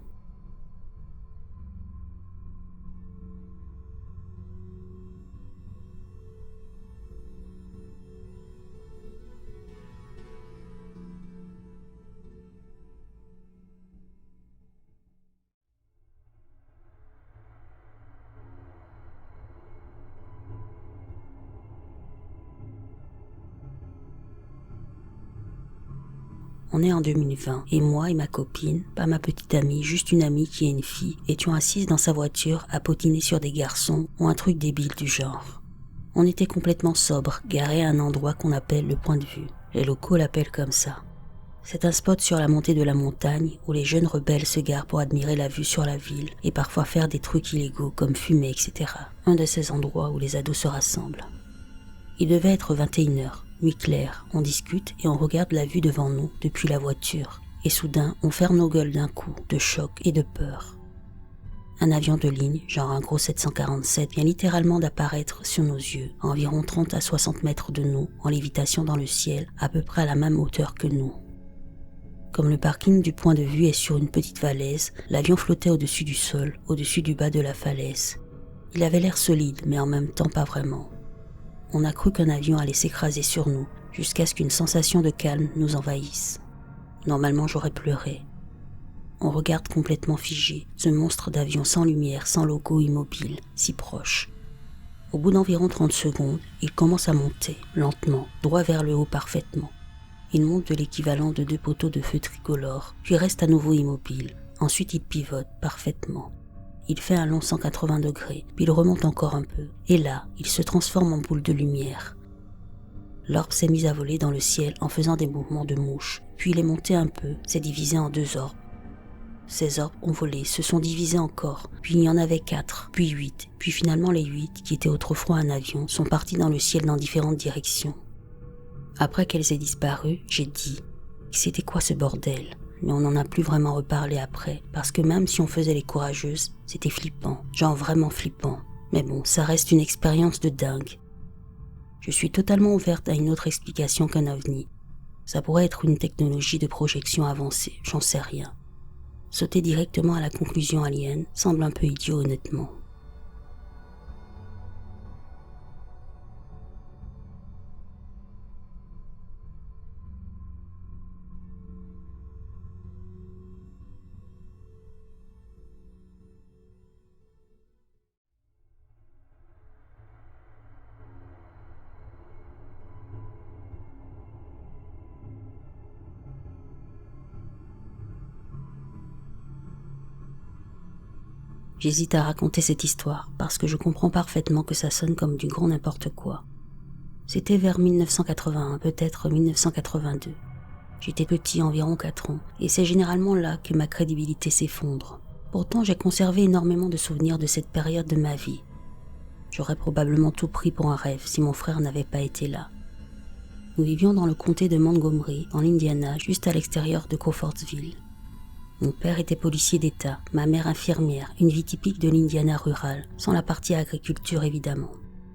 Speaker 1: On est en 2020, et moi et ma copine, pas ma petite amie, juste une amie qui est une fille, étions assises dans sa voiture à potiner sur des garçons ou un truc débile du genre. On était complètement sobres, garés à un endroit qu'on appelle le point de vue. Les locaux l'appellent comme ça. C'est un spot sur la montée de la montagne où les jeunes rebelles se garent pour admirer la vue sur la ville et parfois faire des trucs illégaux comme fumer, etc. Un de ces endroits où les ados se rassemblent. Il devait être 21h. Nuit claire, on discute et on regarde la vue devant nous depuis la voiture. Et soudain, on ferme nos gueules d'un coup, de choc et de peur. Un avion de ligne, genre un gros 747, vient littéralement d'apparaître sur nos yeux, à environ 30 à 60 mètres de nous, en lévitation dans le ciel, à peu près à la même hauteur que nous. Comme le parking du point de vue est sur une petite falaise, l'avion flottait au-dessus du sol, au-dessus du bas de la falaise. Il avait l'air solide, mais en même temps pas vraiment. On a cru qu'un avion allait s'écraser sur nous, jusqu'à ce qu'une sensation de calme nous envahisse. Normalement, j'aurais pleuré. On regarde complètement figé, ce monstre d'avion sans lumière, sans logo, immobile, si proche. Au bout d'environ 30 secondes, il commence à monter, lentement, droit vers le haut parfaitement. Il monte de l'équivalent de 2 poteaux de feu tricolores, puis reste à nouveau immobile. Ensuite, il pivote parfaitement. Il fait un long 180 degrés, puis il remonte encore un peu, et là, il se transforme en boule de lumière. L'orbe s'est mis à voler dans le ciel en faisant des mouvements de mouche, puis il est monté un peu, s'est divisé en 2 orbes. ces orbes ont volé, se sont divisés encore, puis il y en avait 4, puis 8, puis finalement les 8, qui étaient autrefois un avion, sont partis dans le ciel dans différentes directions. Après qu'elles aient disparu, j'ai dit « C'était quoi ce bordel ?» Mais on n'en a plus vraiment reparlé après, parce que même si on faisait les courageuses, c'était flippant, genre vraiment flippant. Mais bon, ça reste une expérience de dingue. Je suis totalement ouverte à une autre explication qu'un ovni. Ça pourrait être une technologie de projection avancée, j'en sais rien. Sauter directement à la conclusion alien semble un peu idiot honnêtement. J'hésite à raconter cette histoire parce que je comprends parfaitement que ça sonne comme du grand n'importe quoi. C'était vers 1981, peut-être 1982. J'étais petit, environ 4 ans, et c'est généralement là que ma crédibilité s'effondre. Pourtant, j'ai conservé énormément de souvenirs de cette période de ma vie. J'aurais probablement tout pris pour un rêve si mon frère n'avait pas été là. Nous vivions dans le comté de Montgomery, en Indiana, juste à l'extérieur de Crawfordsville. Mon père était policier d'État, ma mère infirmière, une vie typique de l'Indiana rural, sans la partie agriculture évidemment.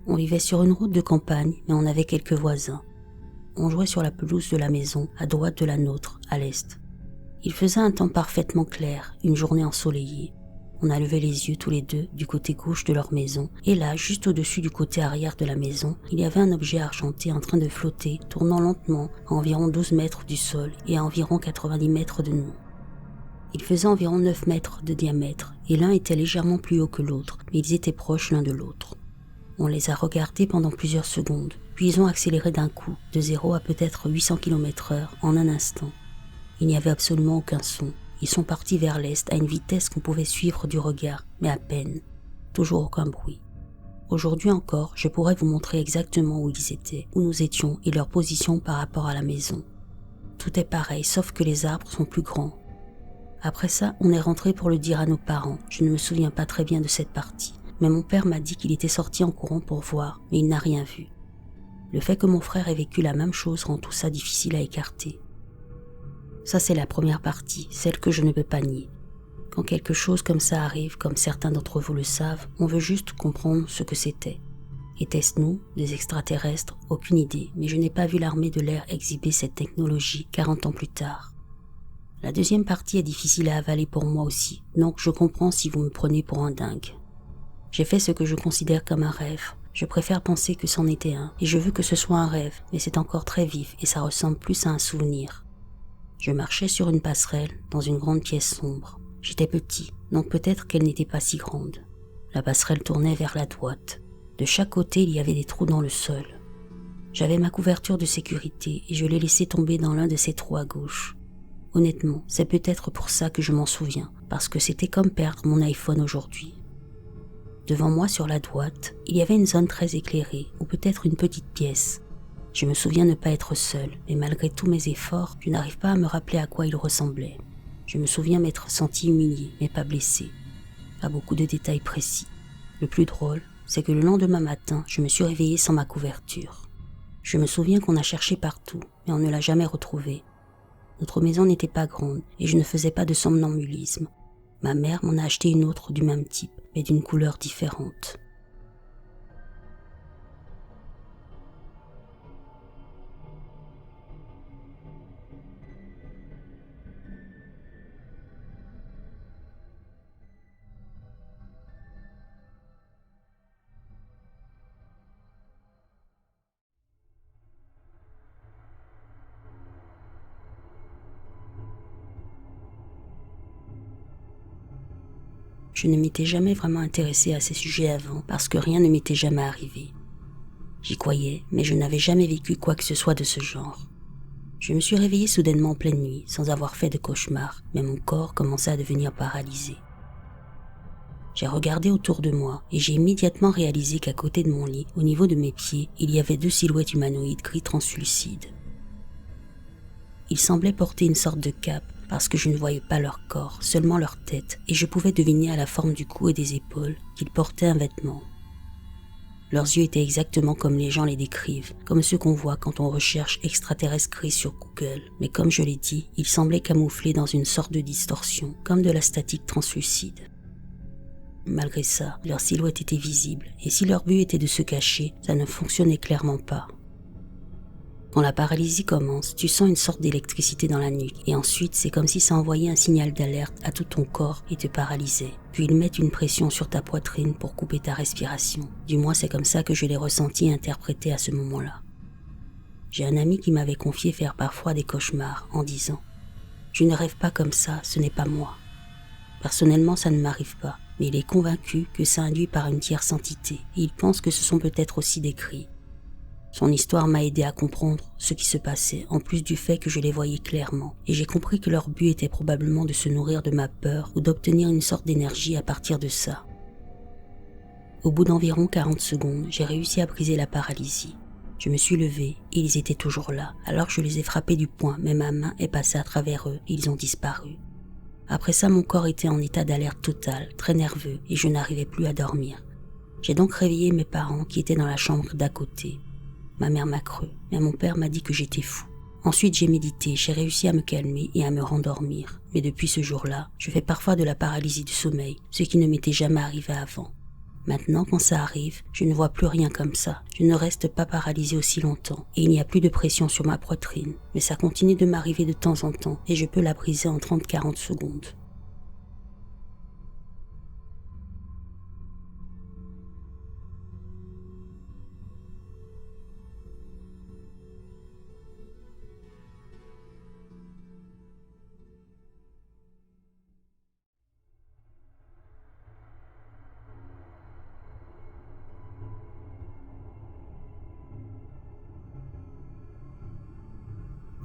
Speaker 1: On vivait sur une route de campagne, mais on avait quelques voisins. On jouait sur la pelouse de la maison, à droite de la nôtre, à l'est. Il faisait un temps parfaitement clair, une journée ensoleillée. On a levé les yeux tous les deux du côté gauche de leur maison, et là, juste au-dessus du côté arrière de la maison, il y avait un objet argenté en train de flotter, tournant lentement à environ 12 mètres du sol et à environ 90 mètres de nous. Il faisait environ 9 mètres de diamètre, et l'un était légèrement plus haut que l'autre, mais ils étaient proches l'un de l'autre. On les a regardés pendant plusieurs secondes, puis ils ont accéléré d'un coup, de 0 à peut-être 800 km/h en un instant. Il n'y avait absolument aucun son. Ils sont partis vers l'est à une vitesse qu'on pouvait suivre du regard, mais à peine. Toujours aucun bruit. Aujourd'hui encore, je pourrais vous montrer exactement où ils étaient, où nous étions et leur position par rapport à la maison. Tout est pareil, sauf que les arbres sont plus grands. Après ça, on est rentré pour le dire à nos parents. Je ne me souviens pas très bien de cette partie, mais mon père m'a dit qu'il était sorti en courant pour voir, mais il n'a rien vu. Le fait que mon frère ait vécu la même chose rend tout ça difficile à écarter. Ça, c'est la première partie, celle que je ne peux pas nier. Quand quelque chose comme ça arrive, comme certains d'entre vous le savent, on veut juste comprendre ce que c'était. Était-ce nous, des extraterrestres? Aucune idée, mais je n'ai pas vu l'armée de l'air exhiber cette technologie 40 ans plus tard. La deuxième partie est difficile à avaler pour moi aussi, donc je comprends si vous me prenez pour un dingue. J'ai fait ce que je considère comme un rêve. Je préfère penser que c'en était un, et je veux que ce soit un rêve, mais c'est encore très vif et ça ressemble plus à un souvenir. Je marchais sur une passerelle, dans une grande pièce sombre. J'étais petit, donc peut-être qu'elle n'était pas si grande. La passerelle tournait vers la droite. De chaque côté, il y avait des trous dans le sol. J'avais ma couverture de sécurité et je l'ai laissée tomber dans l'un de ces trous à gauche. Honnêtement, c'est peut-être pour ça que je m'en souviens, parce que c'était comme perdre mon iPhone aujourd'hui. Devant moi, sur la droite, il y avait une zone très éclairée, ou peut-être une petite pièce. Je me souviens ne pas être seul, mais malgré tous mes efforts, je n'arrive pas à me rappeler à quoi il ressemblait. Je me souviens m'être senti humilié, mais pas blessé. Pas beaucoup de détails précis. Le plus drôle, c'est que le lendemain matin, je me suis réveillé sans ma couverture. Je me souviens qu'on a cherché partout, mais on ne l'a jamais retrouvée. Notre maison n'était pas grande et je ne faisais pas de somnambulisme. Ma mère m'en a acheté une autre du même type, mais d'une couleur différente. Je ne m'étais jamais vraiment intéressée à ces sujets avant parce que rien ne m'était jamais arrivé. J'y croyais, mais je n'avais jamais vécu quoi que ce soit de ce genre. Je me suis réveillée soudainement en pleine nuit, sans avoir fait de cauchemar, mais mon corps commençait à devenir paralysé. J'ai regardé autour de moi et j'ai immédiatement réalisé qu'à côté de mon lit, au niveau de mes pieds, il y avait 2 silhouettes humanoïdes gris translucides. Ils semblaient porter une sorte de cape, parce que je ne voyais pas leur corps, seulement leur tête, et je pouvais deviner à la forme du cou et des épaules qu'ils portaient un vêtement. Leurs yeux étaient exactement comme les gens les décrivent, comme ceux qu'on voit quand on recherche extraterrestres sur Google, mais comme je l'ai dit, ils semblaient camouflés dans une sorte de distorsion, comme de la statique translucide. Malgré ça, leur silhouette était visible, et si leur but était de se cacher, ça ne fonctionnait clairement pas. Quand la paralysie commence, tu sens une sorte d'électricité dans la nuque, et ensuite c'est comme si ça envoyait un signal d'alerte à tout ton corps et te paralysait. Puis ils mettent une pression sur ta poitrine pour couper ta respiration. Du moins c'est comme ça que je l'ai ressenti et interprété à ce moment-là. J'ai un ami qui m'avait confié faire parfois des cauchemars en disant « Je ne rêve pas comme ça, ce n'est pas moi ». Personnellement ça ne m'arrive pas, mais il est convaincu que c'est induit par une tierce entité, et il pense que ce sont peut-être aussi des cris. Son histoire m'a aidé à comprendre ce qui se passait, en plus du fait que je les voyais clairement, et j'ai compris que leur but était probablement de se nourrir de ma peur ou d'obtenir une sorte d'énergie à partir de ça. Au bout d'environ 40 secondes, j'ai réussi à briser la paralysie. Je me suis levé et ils étaient toujours là, alors je les ai frappés du poing, mais ma main est passée à travers eux et ils ont disparu. Après ça, mon corps était en état d'alerte totale, très nerveux, et je n'arrivais plus à dormir. J'ai donc réveillé mes parents qui étaient dans la chambre d'à côté. Ma mère m'a cru, mais mon père m'a dit que j'étais fou. Ensuite, j'ai médité, j'ai réussi à me calmer et à me rendormir. Mais depuis ce jour-là, je fais parfois de la paralysie du sommeil, ce qui ne m'était jamais arrivé avant. Maintenant, quand ça arrive, je ne vois plus rien comme ça. Je ne reste pas paralysée aussi longtemps et il n'y a plus de pression sur ma poitrine. Mais ça continue de m'arriver de temps en temps et je peux la briser en 30-40 secondes.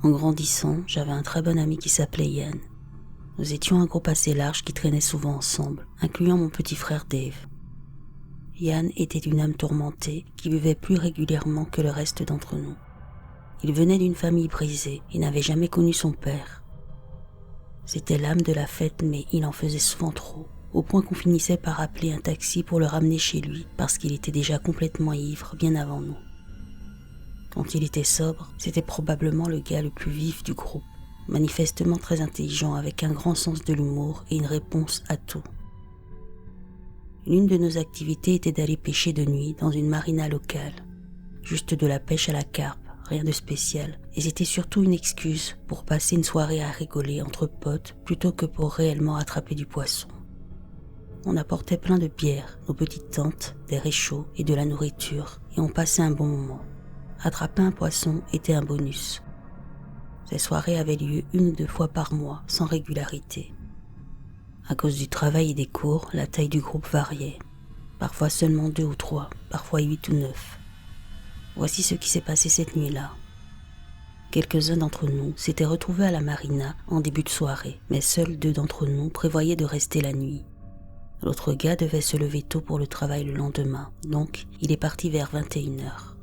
Speaker 1: En grandissant, j'avais un très bon ami qui s'appelait Yann. Nous étions un groupe assez large qui traînait souvent ensemble, incluant mon petit frère Dave. Yann était une âme tourmentée qui buvait plus régulièrement que le reste d'entre nous. Il venait d'une famille brisée et n'avait jamais connu son père. C'était l'âme de la fête, mais il en faisait souvent trop, au point qu'on finissait par appeler un taxi pour le ramener chez lui parce qu'il était déjà complètement ivre bien avant nous. Quand il était sobre, c'était probablement le gars le plus vif du groupe, manifestement très intelligent avec un grand sens de l'humour et une réponse à tout. L'une de nos activités était d'aller pêcher de nuit dans une marina locale. Juste de la pêche à la carpe, rien de spécial, et c'était surtout une excuse pour passer une soirée à rigoler entre potes plutôt que pour réellement attraper du poisson. On apportait plein de bières, nos petites tentes, des réchauds et de la nourriture, et on passait un bon moment. Attraper un poisson était un bonus. Ces soirées avaient lieu 1 ou 2 fois par mois, sans régularité. À cause du travail et des cours, la taille du groupe variait. Parfois seulement 2 ou 3, parfois 8 ou 9. Voici ce qui s'est passé cette nuit-là. Quelques-uns d'entre nous s'étaient retrouvés à la marina en début de soirée, mais seuls 2 d'entre nous prévoyaient de rester la nuit. L'autre gars devait se lever tôt pour le travail le lendemain, donc il est parti vers 21h.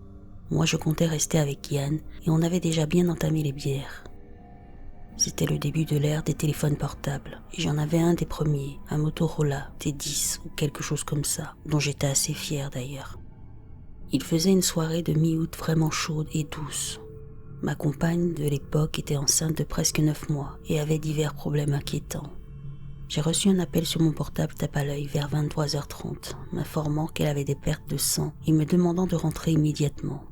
Speaker 1: Moi, je comptais rester avec Yann et on avait déjà bien entamé les bières. C'était le début de l'ère des téléphones portables et j'en avais un des premiers, un Motorola T10 ou quelque chose comme ça, dont j'étais assez fier d'ailleurs. Il faisait une soirée de mi-août vraiment chaude et douce. Ma compagne de l'époque était enceinte de presque 9 mois et avait divers problèmes inquiétants. J'ai reçu un appel sur mon portable tape à l'œil vers 23h30, m'informant qu'elle avait des pertes de sang et me demandant de rentrer immédiatement.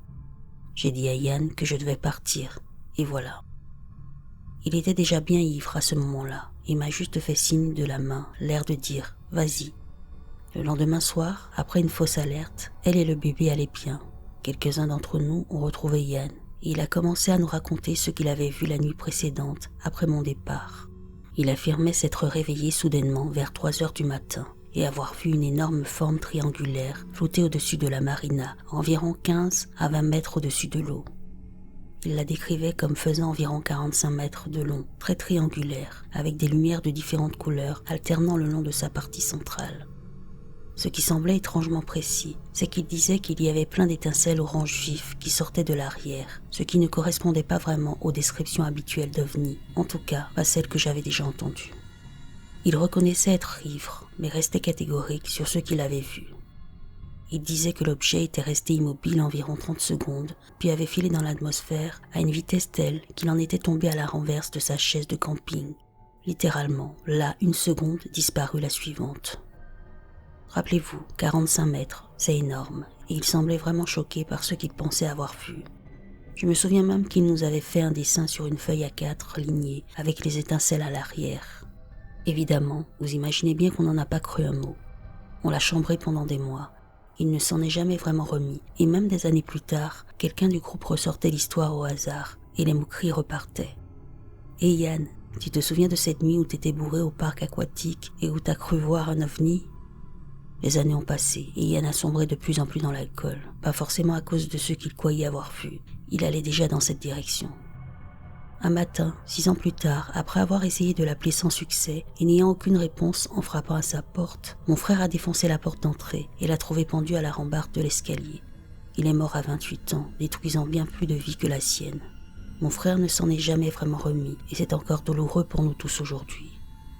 Speaker 1: J'ai dit à Yann que je devais partir, et voilà. Il était déjà bien ivre à ce moment-là, et m'a juste fait signe de la main, l'air de dire « vas-y ». Le lendemain soir, après une fausse alerte, elle et le bébé allaient bien. Quelques-uns d'entre nous ont retrouvé Yann, et il a commencé à nous raconter ce qu'il avait vu la nuit précédente, après mon départ. Il affirmait s'être réveillé soudainement vers 3h du matin et avoir vu une énorme forme triangulaire flotter au-dessus de la marina, environ 15 à 20 mètres au-dessus de l'eau. Il la décrivait comme faisant environ 45 mètres de long, très triangulaire, avec des lumières de différentes couleurs alternant le long de sa partie centrale. Ce qui semblait étrangement précis, c'est qu'il disait qu'il y avait plein d'étincelles orange vif qui sortaient de l'arrière, ce qui ne correspondait pas vraiment aux descriptions habituelles d'OVNI, en tout cas pas celles que j'avais déjà entendues. Il reconnaissait être ivre, mais restait catégorique sur ce qu'il avait vu. Il disait que l'objet était resté immobile environ 30 secondes, puis avait filé dans l'atmosphère à une vitesse telle qu'il en était tombé à la renverse de sa chaise de camping. Littéralement, là, une seconde, disparut la suivante. Rappelez-vous, 45 mètres, c'est énorme, et il semblait vraiment choqué par ce qu'il pensait avoir vu. Je me souviens même qu'il nous avait fait un dessin sur une feuille A4 lignée, avec les étincelles à l'arrière. Évidemment, vous imaginez bien qu'on n'en a pas cru un mot. On l'a chambré pendant des mois. Il ne s'en est jamais vraiment remis, et même des années plus tard, quelqu'un du groupe ressortait l'histoire au hasard, et les moqueries repartaient. « Hé Yann, tu te souviens de cette nuit où t'étais bourré au parc aquatique et où t'as cru voir un ovni ?» Les années ont passé, et Yann a sombré de plus en plus dans l'alcool, pas forcément à cause de ce qu'il croyait avoir vu, il allait déjà dans cette direction. Un matin, 6 ans plus tard, après avoir essayé de l'appeler sans succès et n'ayant aucune réponse en frappant à sa porte, mon frère a défoncé la porte d'entrée et l'a trouvé pendu à la rambarde de l'escalier. Il est mort à 28 ans, détruisant bien plus de vie que la sienne. Mon frère ne s'en est jamais vraiment remis et c'est encore douloureux pour nous tous aujourd'hui.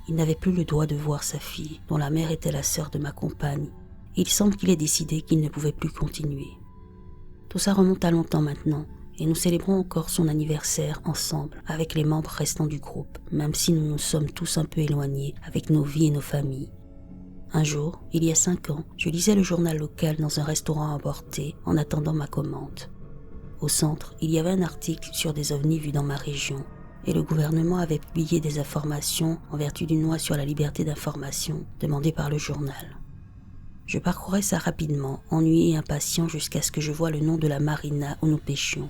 Speaker 1: Il n'avait plus le droit de voir sa fille, dont la mère était la sœur de ma compagne, et il semble qu'il ait décidé qu'il ne pouvait plus continuer. Tout ça remonte à longtemps maintenant, et nous célébrons encore son anniversaire ensemble avec les membres restants du groupe, même si nous nous sommes tous un peu éloignés avec nos vies et nos familles. Un jour, il y a 5 ans, je lisais le journal local dans un restaurant aborté en attendant ma commande. Au centre, il y avait un article sur des ovnis vus dans ma région, et le gouvernement avait publié des informations en vertu d'une loi sur la liberté d'information demandée par le journal. Je parcourais ça rapidement, ennuyé et impatient jusqu'à ce que je voie le nom de la marina où nous pêchions.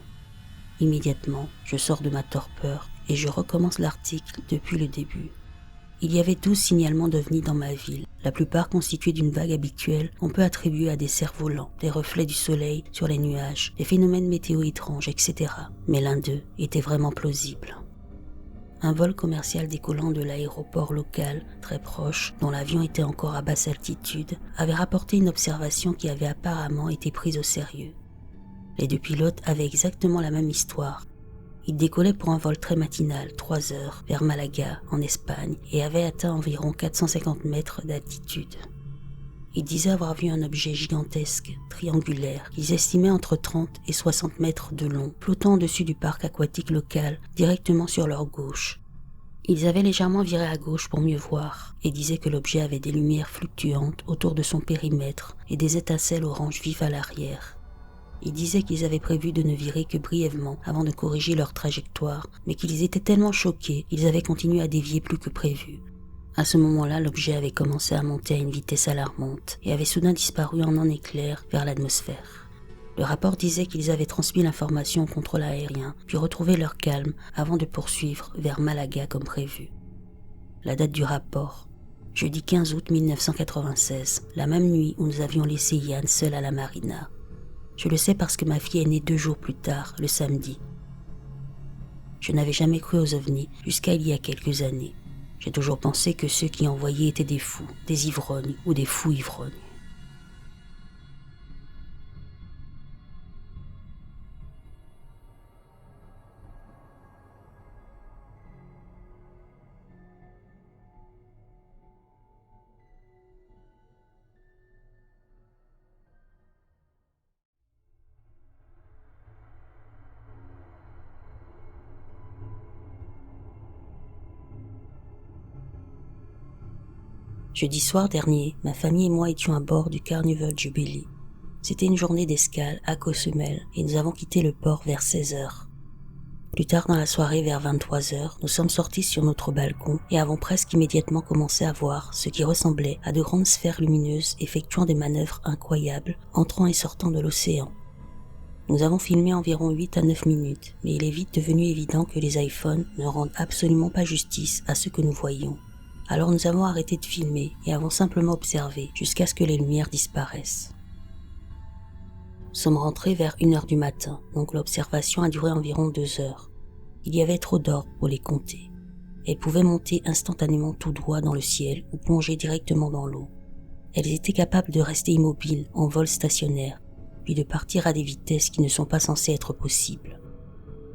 Speaker 1: Immédiatement, je sors de ma torpeur et je recommence l'article depuis le début. Il y avait 12 signalements d'ovnis dans ma ville, la plupart constitués d'une vague habituelle qu'on peut attribuer à des cerfs-volants, des reflets du soleil sur les nuages, des phénomènes météo étranges, etc. Mais l'un d'eux était vraiment plausible. Un vol commercial décollant de l'aéroport local, très proche, dont l'avion était encore à basse altitude, avait rapporté une observation qui avait apparemment été prise au sérieux. Les 2 pilotes avaient exactement la même histoire. Ils décollaient pour un vol très matinal, 3 heures, vers Malaga, en Espagne, et avaient atteint environ 450 mètres d'altitude. Ils disaient avoir vu un objet gigantesque, triangulaire, qu'ils estimaient entre 30 et 60 mètres de long, flottant au-dessus du parc aquatique local, directement sur leur gauche. Ils avaient légèrement viré à gauche pour mieux voir, et disaient que l'objet avait des lumières fluctuantes autour de son périmètre et des étincelles orange vives à l'arrière. Ils disaient qu'ils avaient prévu de ne virer que brièvement avant de corriger leur trajectoire, mais qu'ils étaient tellement choqués qu'ils avaient continué à dévier plus que prévu. À ce moment-là, l'objet avait commencé à monter à une vitesse alarmante et avait soudain disparu en un éclair vers l'atmosphère. Le rapport disait qu'ils avaient transmis l'information au contrôle aérien, puis retrouvé leur calme avant de poursuivre vers Malaga comme prévu. La date du rapport, jeudi 15 août 1996, la même nuit où nous avions laissé Yann seul à la marina. Je le sais parce que ma fille est née 2 jours plus tard, le samedi. Je n'avais jamais cru aux ovnis jusqu'à il y a quelques années. J'ai toujours pensé que ceux qui envoyaient étaient des fous, des ivrognes ou des fous ivrognes. Jeudi soir dernier, ma famille et moi étions à bord du Carnival Jubilee. C'était une journée d'escale à Cozumel et nous avons quitté le port vers 16h. Plus tard dans la soirée, vers 23h, nous sommes sortis sur notre balcon et avons presque immédiatement commencé à voir ce qui ressemblait à de grandes sphères lumineuses effectuant des manœuvres incroyables, entrant et sortant de l'océan. Nous avons filmé environ 8 à 9 minutes, mais il est vite devenu évident que les iPhones ne rendent absolument pas justice à ce que nous voyions. Alors nous avons arrêté de filmer et avons simplement observé jusqu'à ce que les lumières disparaissent. Nous sommes rentrés vers 1h du matin, donc l'observation a duré environ 2 heures. Il y avait trop d'or pour les compter. Elles pouvaient monter instantanément tout droit dans le ciel ou plonger directement dans l'eau. Elles étaient capables de rester immobiles en vol stationnaire, puis de partir à des vitesses qui ne sont pas censées être possibles.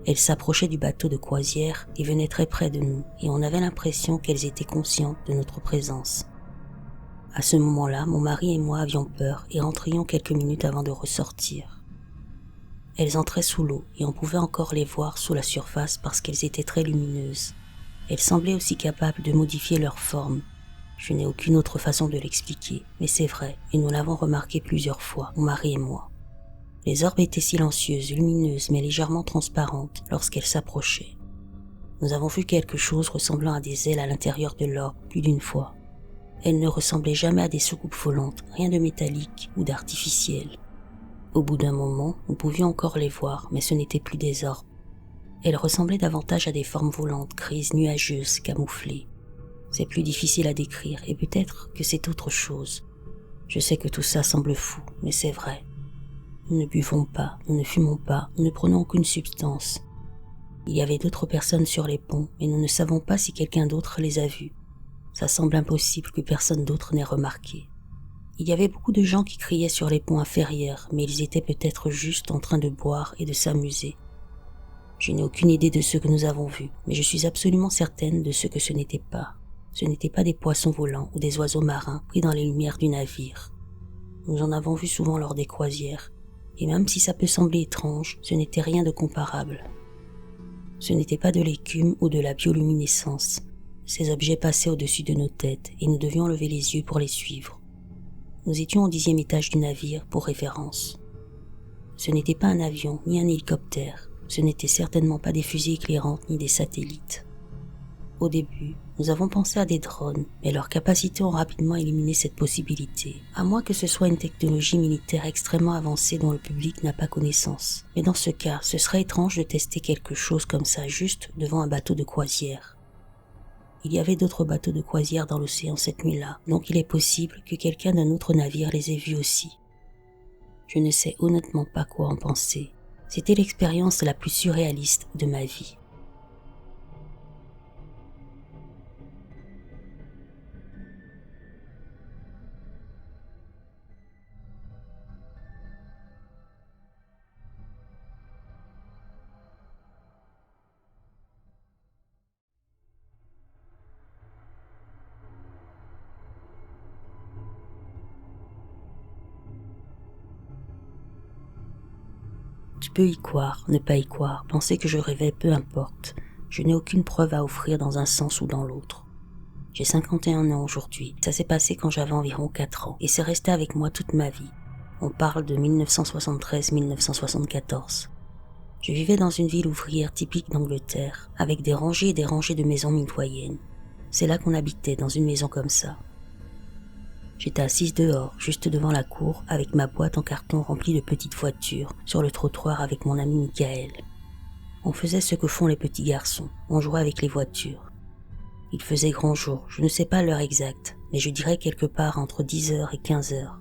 Speaker 1: Elles s'approchaient du bateau de croisière et venaient très près de nous, et on avait l'impression qu'elles étaient conscientes de notre présence. À ce moment-là, mon mari et moi avions peur et rentrions quelques minutes avant de ressortir. Elles entraient sous l'eau et on pouvait encore les voir sous la surface parce qu'elles étaient très lumineuses. Elles semblaient aussi capables de modifier leur forme. Je n'ai aucune autre façon de l'expliquer, mais c'est vrai, et nous l'avons remarqué plusieurs fois, mon mari et moi. Les orbes étaient silencieuses, lumineuses, mais légèrement transparentes lorsqu'elles s'approchaient. Nous avons vu quelque chose ressemblant à des ailes à l'intérieur de l'orbe plus d'une fois. Elles ne ressemblaient jamais à des soucoupes volantes, rien de métallique ou d'artificiel. Au bout d'un moment, nous pouvions encore les voir, mais ce n'étaient plus des orbes. Elles ressemblaient davantage à des formes volantes, grises, nuageuses, camouflées. C'est plus difficile à décrire, et peut-être que c'est autre chose. Je sais que tout ça semble fou, mais c'est vrai. Nous ne buvons pas, nous ne fumons pas, nous ne prenons aucune substance. Il y avait d'autres personnes sur les ponts, mais nous ne savons pas si quelqu'un d'autre les a vues. Ça semble impossible que personne d'autre n'ait remarqué. Il y avait beaucoup de gens qui criaient sur les ponts inférieurs, mais ils étaient peut-être juste en train de boire et de s'amuser. Je n'ai aucune idée de ce que nous avons vu, mais je suis absolument certaine de ce que ce n'était pas. Ce n'étaient pas des poissons volants ou des oiseaux marins pris dans les lumières du navire. Nous en avons vu souvent lors des croisières, et même si ça peut sembler étrange, ce n'était rien de comparable. Ce n'était pas de l'écume ou de la bioluminescence. Ces objets passaient au-dessus de nos têtes et nous devions lever les yeux pour les suivre. Nous étions au 10e étage du navire pour référence. Ce n'était pas un avion ni un hélicoptère, ce n'était certainement pas des fusées éclairantes ni des satellites. Au début, nous avons pensé à des drones, mais leurs capacités ont rapidement éliminé cette possibilité, à moins que ce soit une technologie militaire extrêmement avancée dont le public n'a pas connaissance. Mais dans ce cas, ce serait étrange de tester quelque chose comme ça juste devant un bateau de croisière. Il y avait d'autres bateaux de croisière dans l'océan cette nuit-là, donc il est possible que quelqu'un d'un autre navire les ait vus aussi. Je ne sais honnêtement pas quoi en penser. C'était l'expérience la plus surréaliste de ma vie. Tu peux y croire, ne pas y croire, penser que je rêvais, peu importe. Je n'ai aucune preuve à offrir dans un sens ou dans l'autre. J'ai 51 ans aujourd'hui. Ça s'est passé quand j'avais environ 4 ans et c'est resté avec moi toute ma vie. On parle de 1973-1974. Je vivais dans une ville ouvrière typique d'Angleterre, avec des rangées et des rangées de maisons mitoyennes. C'est là qu'on habitait, dans une maison comme ça. J'étais assise dehors, juste devant la cour, avec ma boîte en carton remplie de petites voitures, sur le trottoir avec mon ami Michael. On faisait ce que font les petits garçons, on jouait avec les voitures. Il faisait grand jour, je ne sais pas l'heure exacte, mais je dirais quelque part entre 10h et 15h.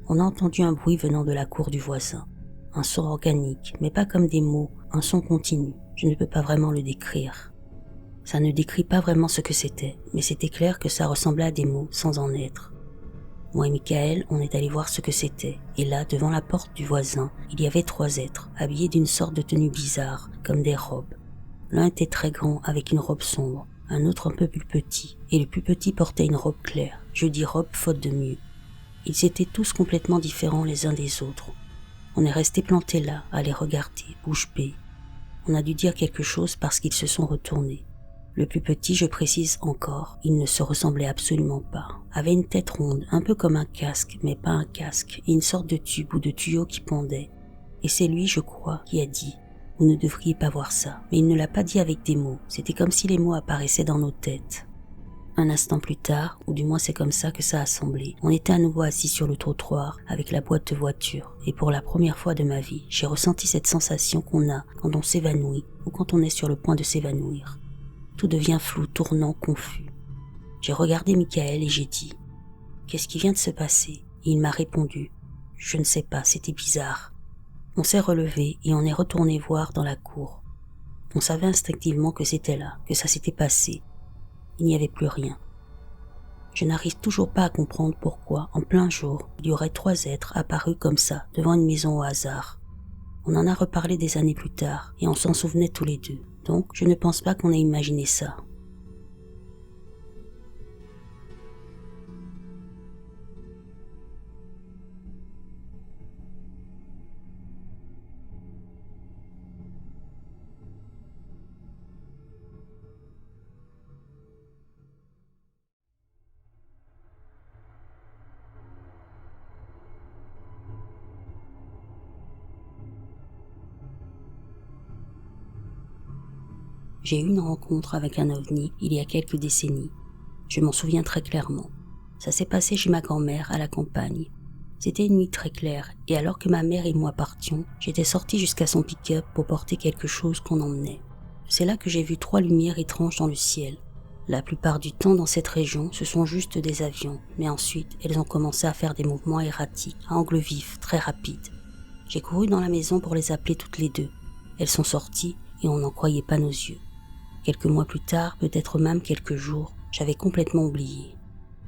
Speaker 1: On a entendu un bruit venant de la cour du voisin. Un son organique, mais pas comme des mots, un son continu, je ne peux pas vraiment le décrire. Ça ne décrit pas vraiment ce que c'était, mais c'était clair que ça ressemblait à des mots sans en être. Moi et Michael, on est allé voir ce que c'était, et là, devant la porte du voisin, il y avait 3 êtres, habillés d'une sorte de tenue bizarre, comme des robes. L'un était très grand, avec une robe sombre, un autre un peu plus petit, et le plus petit portait une robe claire, je dis robe faute de mieux. Ils étaient tous complètement différents les uns des autres. On est resté plantés là, à les regarder, bouche bée. On a dû dire quelque chose parce qu'ils se sont retournés. Le plus petit, je précise encore, il ne se ressemblait absolument pas. Avait une tête ronde, un peu comme un casque, mais pas un casque, et une sorte de tube ou de tuyau qui pendait. Et c'est lui, je crois, qui a dit « Vous ne devriez pas voir ça ». Mais il ne l'a pas dit avec des mots, c'était comme si les mots apparaissaient dans nos têtes. Un instant plus tard, ou du moins c'est comme ça que ça a semblé, on était à nouveau assis sur le trottoir avec la boîte de voiture, et pour la première fois de ma vie, j'ai ressenti cette sensation qu'on a quand on s'évanouit ou quand on est sur le point de s'évanouir. Tout devient flou, tournant, confus. J'ai regardé Michael et j'ai dit « Qu'est-ce qui vient de se passer ?» Et il m'a répondu « Je ne sais pas, c'était bizarre. » On s'est relevé et on est retourné voir dans la cour. On savait instinctivement que c'était là, que ça s'était passé. Il n'y avait plus rien. Je n'arrive toujours pas à comprendre pourquoi, en plein jour, il y aurait 3 êtres apparus comme ça, devant une maison au hasard. On en a reparlé des années plus tard, et on s'en souvenait tous les deux, donc je ne pense pas qu'on ait imaginé ça. J'ai eu une rencontre avec un ovni il y a quelques décennies. Je m'en souviens très clairement. Ça s'est passé chez ma grand-mère à la campagne. C'était une nuit très claire, et alors que ma mère et moi partions, j'étais sorti jusqu'à son pick-up pour porter quelque chose qu'on emmenait. C'est là que j'ai vu 3 lumières étranges dans le ciel. La plupart du temps dans cette région, ce sont juste des avions, mais ensuite, elles ont commencé à faire des mouvements erratiques, à angle vif, très rapides. J'ai couru dans la maison pour les appeler toutes les deux. Elles sont sorties, et on n'en croyait pas nos yeux. Quelques mois plus tard, peut-être même quelques jours, j'avais complètement oublié.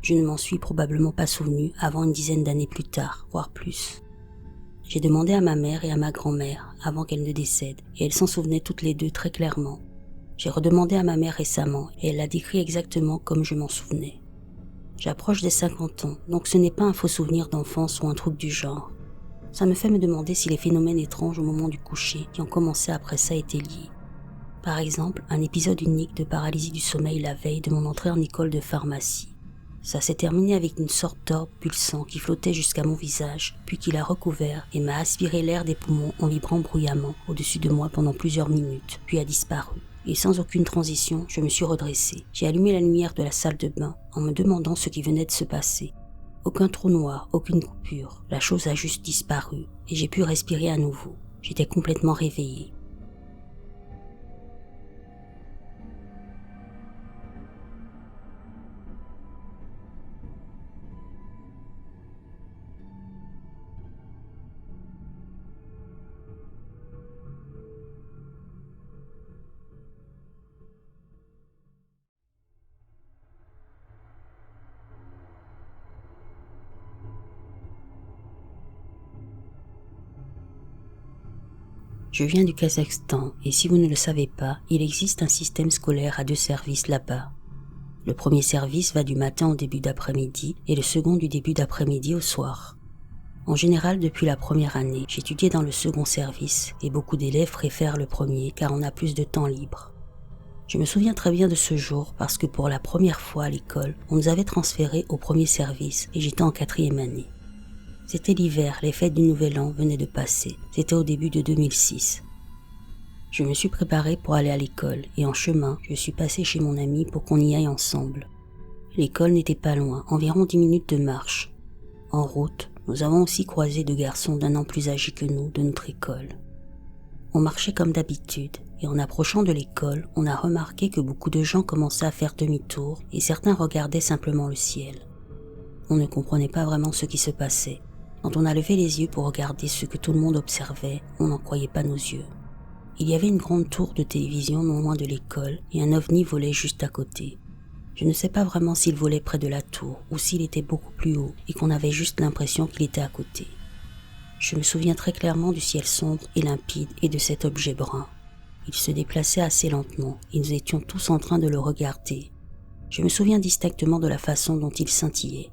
Speaker 1: Je ne m'en suis probablement pas souvenu avant une dizaine d'années plus tard, voire plus. J'ai demandé à ma mère et à ma grand-mère avant qu'elles ne décèdent, et elles s'en souvenaient toutes les deux très clairement. J'ai redemandé à ma mère récemment, et elle l'a décrit exactement comme je m'en souvenais. J'approche des 50 ans, donc ce n'est pas un faux souvenir d'enfance ou un truc du genre. Ça me fait me demander si les phénomènes étranges au moment du coucher qui ont commencé après ça étaient liés. Par exemple, un épisode unique de paralysie du sommeil la veille de mon entrée en école de pharmacie. Ça s'est terminé avec une sorte d'orbe pulsant qui flottait jusqu'à mon visage, puis qui l'a recouvert et m'a aspiré l'air des poumons en vibrant bruyamment au-dessus de moi pendant plusieurs minutes, puis a disparu. Et sans aucune transition, je me suis redressé. J'ai allumé la lumière de la salle de bain en me demandant ce qui venait de se passer. Aucun trou noir, aucune coupure. La chose a juste disparu et j'ai pu respirer à nouveau. J'étais complètement réveillé. Je viens du Kazakhstan et si vous ne le savez pas, il existe un système scolaire à 2 services là-bas. Le premier service va du matin au début d'après-midi et le second du début d'après-midi au soir. En général, depuis la première année, j'étudiais dans le second service et beaucoup d'élèves préfèrent le premier car on a plus de temps libre. Je me souviens très bien de ce jour parce que pour la première fois à l'école, on nous avait transférés au premier service et j'étais en 4e année. C'était l'hiver, les fêtes du Nouvel An venaient de passer, c'était au début de 2006. Je me suis préparé pour aller à l'école et en chemin, je suis passé chez mon ami pour qu'on y aille ensemble. L'école n'était pas loin, environ 10 minutes de marche. En route, nous avons aussi croisé 2 garçons d'1 an plus âgés que nous de notre école. On marchait comme d'habitude et en approchant de l'école, on a remarqué que beaucoup de gens commençaient à faire demi-tour et certains regardaient simplement le ciel. On ne comprenait pas vraiment ce qui se passait. Quand on a levé les yeux pour regarder ce que tout le monde observait, on n'en croyait pas nos yeux. Il y avait une grande tour de télévision non loin de l'école et un ovni volait juste à côté. Je ne sais pas vraiment s'il volait près de la tour ou s'il était beaucoup plus haut et qu'on avait juste l'impression qu'il était à côté. Je me souviens très clairement du ciel sombre et limpide et de cet objet brun. Il se déplaçait assez lentement et nous étions tous en train de le regarder. Je me souviens distinctement de la façon dont il scintillait.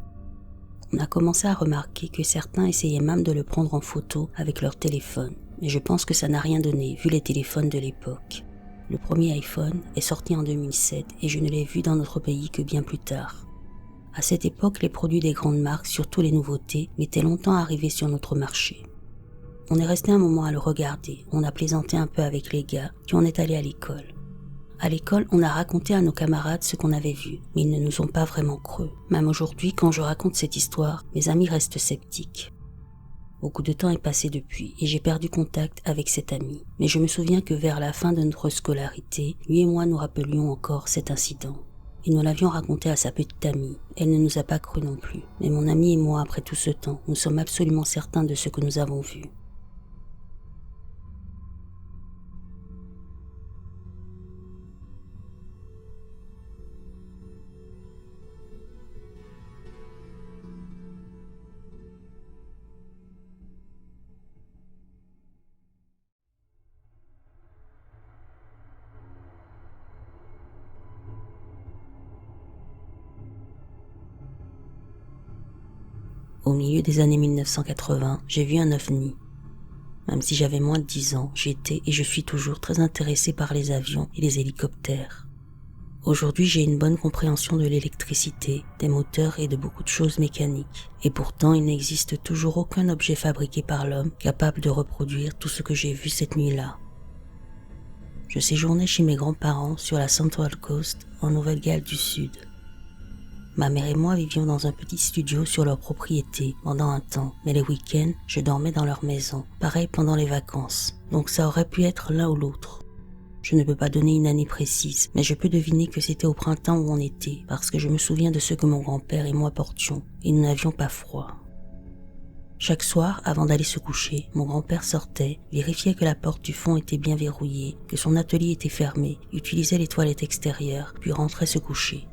Speaker 1: On a commencé à remarquer que certains essayaient même de le prendre en photo avec leur téléphone, mais je pense que ça n'a rien donné vu les téléphones de l'époque. Le premier iPhone est sorti en 2007 et je ne l'ai vu dans notre pays que bien plus tard. À cette époque, les produits des grandes marques, surtout les nouveautés, mettaient longtemps à arriver sur notre marché. On est resté un moment à le regarder, on a plaisanté un peu avec les gars, puis on est allé à l'école. À l'école, on a raconté à nos camarades ce qu'on avait vu, mais ils ne nous ont pas vraiment cru. Même aujourd'hui, quand je raconte cette histoire, mes amis restent sceptiques. Beaucoup de temps est passé depuis et j'ai perdu contact avec cet ami. Mais je me souviens que vers la fin de notre scolarité, lui et moi nous rappelions encore cet incident. Et nous l'avions raconté à sa petite amie. Elle ne nous a pas cru non plus. Mais mon ami et moi, après tout ce temps, nous sommes absolument certains de ce que nous avons vu. Au milieu des années 1980, j'ai vu un ovni. Même si j'avais moins de 10 ans, j'étais et je suis toujours très intéressé par les avions et les hélicoptères. Aujourd'hui, j'ai une bonne compréhension de l'électricité, des moteurs et de beaucoup de choses mécaniques. Et pourtant, il n'existe toujours aucun objet fabriqué par l'homme capable de reproduire tout ce que j'ai vu cette nuit-là. Je séjournais chez mes grands-parents sur la Central Coast, en Nouvelle-Galles du Sud. Ma mère et moi vivions dans un petit studio sur leur propriété pendant un temps, mais les week-ends, je dormais dans leur maison, pareil pendant les vacances, donc ça aurait pu être l'un ou l'autre. Je ne peux pas donner une année précise, mais je peux deviner que c'était au printemps où on était, parce que je me souviens de ce que mon grand-père et moi portions, et nous n'avions pas froid. Chaque soir, avant d'aller se coucher, mon grand-père sortait, vérifiait que la porte du fond était bien verrouillée, que son atelier était fermé, utilisait les toilettes extérieures, puis rentrait se coucher.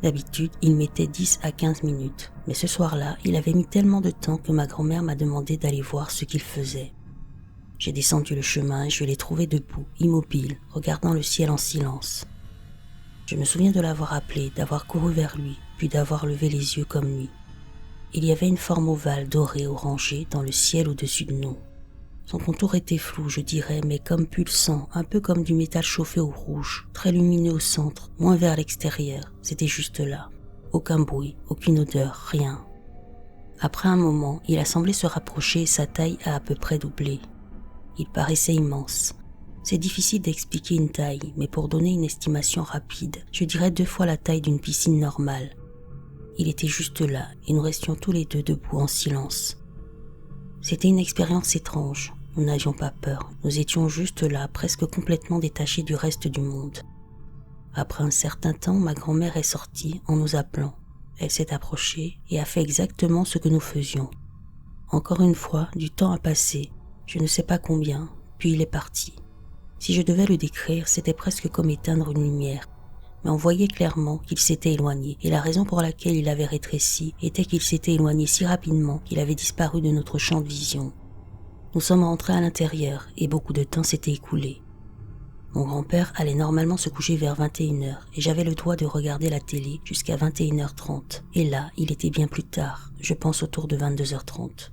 Speaker 1: D'habitude, il mettait 10 à 15 minutes, mais ce soir-là, il avait mis tellement de temps que ma grand-mère m'a demandé d'aller voir ce qu'il faisait. J'ai descendu le chemin et je l'ai trouvé debout, immobile, regardant le ciel en silence. Je me souviens de l'avoir appelé, d'avoir couru vers lui, puis d'avoir levé les yeux comme lui. Il y avait une forme ovale dorée orangée dans le ciel au-dessus de nous. Son contour était flou, je dirais, mais comme pulsant, un peu comme du métal chauffé au rouge, très lumineux au centre, moins vers l'extérieur, c'était juste là. Aucun bruit, aucune odeur, rien. Après un moment, il a semblé se rapprocher et sa taille a à peu près doublé. Il paraissait immense. C'est difficile d'expliquer une taille, mais pour donner une estimation rapide, je dirais 2 fois la taille d'une piscine normale. Il était juste là, et nous restions tous les deux debout en silence. C'était une expérience étrange. Nous n'avions pas peur, nous étions juste là, presque complètement détachés du reste du monde. Après un certain temps, ma grand-mère est sortie en nous appelant. Elle s'est approchée et a fait exactement ce que nous faisions. Encore une fois, du temps a passé, je ne sais pas combien, puis il est parti. Si je devais le décrire, c'était presque comme éteindre une lumière. Mais on voyait clairement qu'il s'était éloigné, et la raison pour laquelle il avait rétréci était qu'il s'était éloigné si rapidement qu'il avait disparu de notre champ de vision. Nous sommes rentrés à l'intérieur, et beaucoup de temps s'était écoulé. Mon grand-père allait normalement se coucher vers 21h, et j'avais le droit de regarder la télé jusqu'à 21h30, et là, il était bien plus tard, je pense autour de 22h30.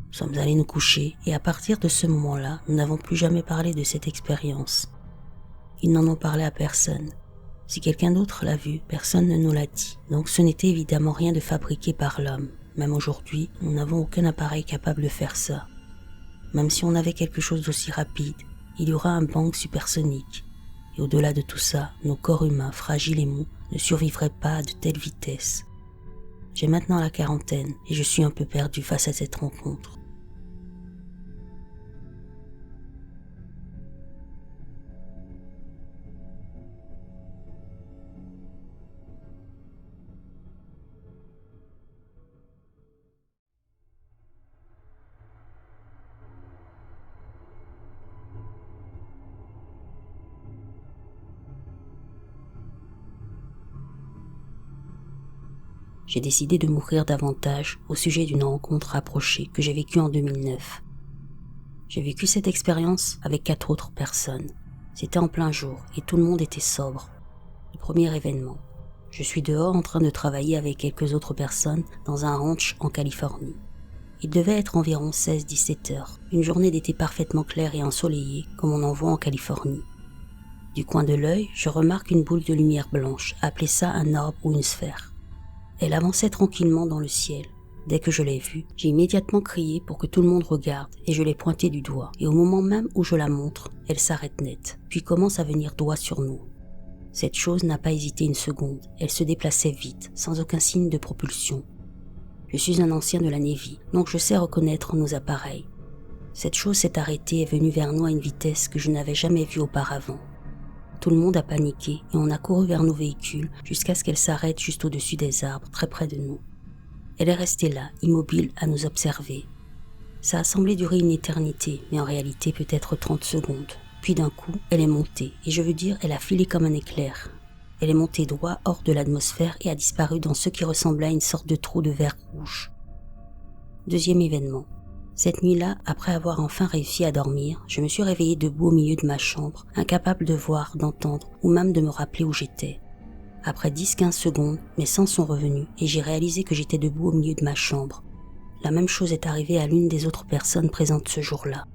Speaker 1: Nous sommes allés nous coucher, et à partir de ce moment-là, nous n'avons plus jamais parlé de cette expérience. Ils n'en ont parlé à personne. Si quelqu'un d'autre l'a vu, personne ne nous l'a dit. Donc ce n'était évidemment rien de fabriqué par l'homme. Même aujourd'hui, nous n'avons aucun appareil capable de faire ça. Même si on avait quelque chose d'aussi rapide, il y aura un bang supersonique. Et au-delà de tout ça, nos corps humains, fragiles et mous, ne survivraient pas à de telles vitesses. J'ai maintenant la quarantaine et je suis un peu perdu face à cette rencontre. J'ai décidé de m'ouvrir davantage au sujet d'une rencontre rapprochée que j'ai vécue en 2009. J'ai vécu cette expérience avec 4 autres personnes. C'était en plein jour et tout le monde était sobre. Le premier événement. Je suis dehors en train de travailler avec quelques autres personnes dans un ranch en Californie. Il devait être environ 16-17 heures, une journée d'été parfaitement claire et ensoleillée comme on en voit en Californie. Du coin de l'œil, je remarque une boule de lumière blanche, appelez ça un orbe ou une sphère. Elle avançait tranquillement dans le ciel. Dès que je l'ai vue, j'ai immédiatement crié pour que tout le monde regarde et je l'ai pointée du doigt. Et au moment même où je la montre, elle s'arrête net, puis commence à venir droit sur nous. Cette chose n'a pas hésité une seconde, elle se déplaçait vite, sans aucun signe de propulsion. Je suis un ancien de la Navy, donc je sais reconnaître nos appareils. Cette chose s'est arrêtée et est venue vers nous à une vitesse que je n'avais jamais vue auparavant. Tout le monde a paniqué et on a couru vers nos véhicules jusqu'à ce qu'elle s'arrête juste au-dessus des arbres, très près de nous. Elle est restée là, immobile, à nous observer. Ça a semblé durer une éternité, mais en réalité peut-être 30 secondes. Puis d'un coup, elle est montée, et je veux dire, elle a filé comme un éclair. Elle est montée droit hors de l'atmosphère et a disparu dans ce qui ressemblait à une sorte de trou de verre rouge. Deuxième événement. Cette nuit-là, après avoir enfin réussi à dormir, je me suis réveillée debout au milieu de ma chambre, incapable de voir, d'entendre ou même de me rappeler où j'étais. après 10-15 secondes, mes sens sont revenus et j'ai réalisé que j'étais debout au milieu de ma chambre. La même chose est arrivée à l'une des autres personnes présentes ce jour-là.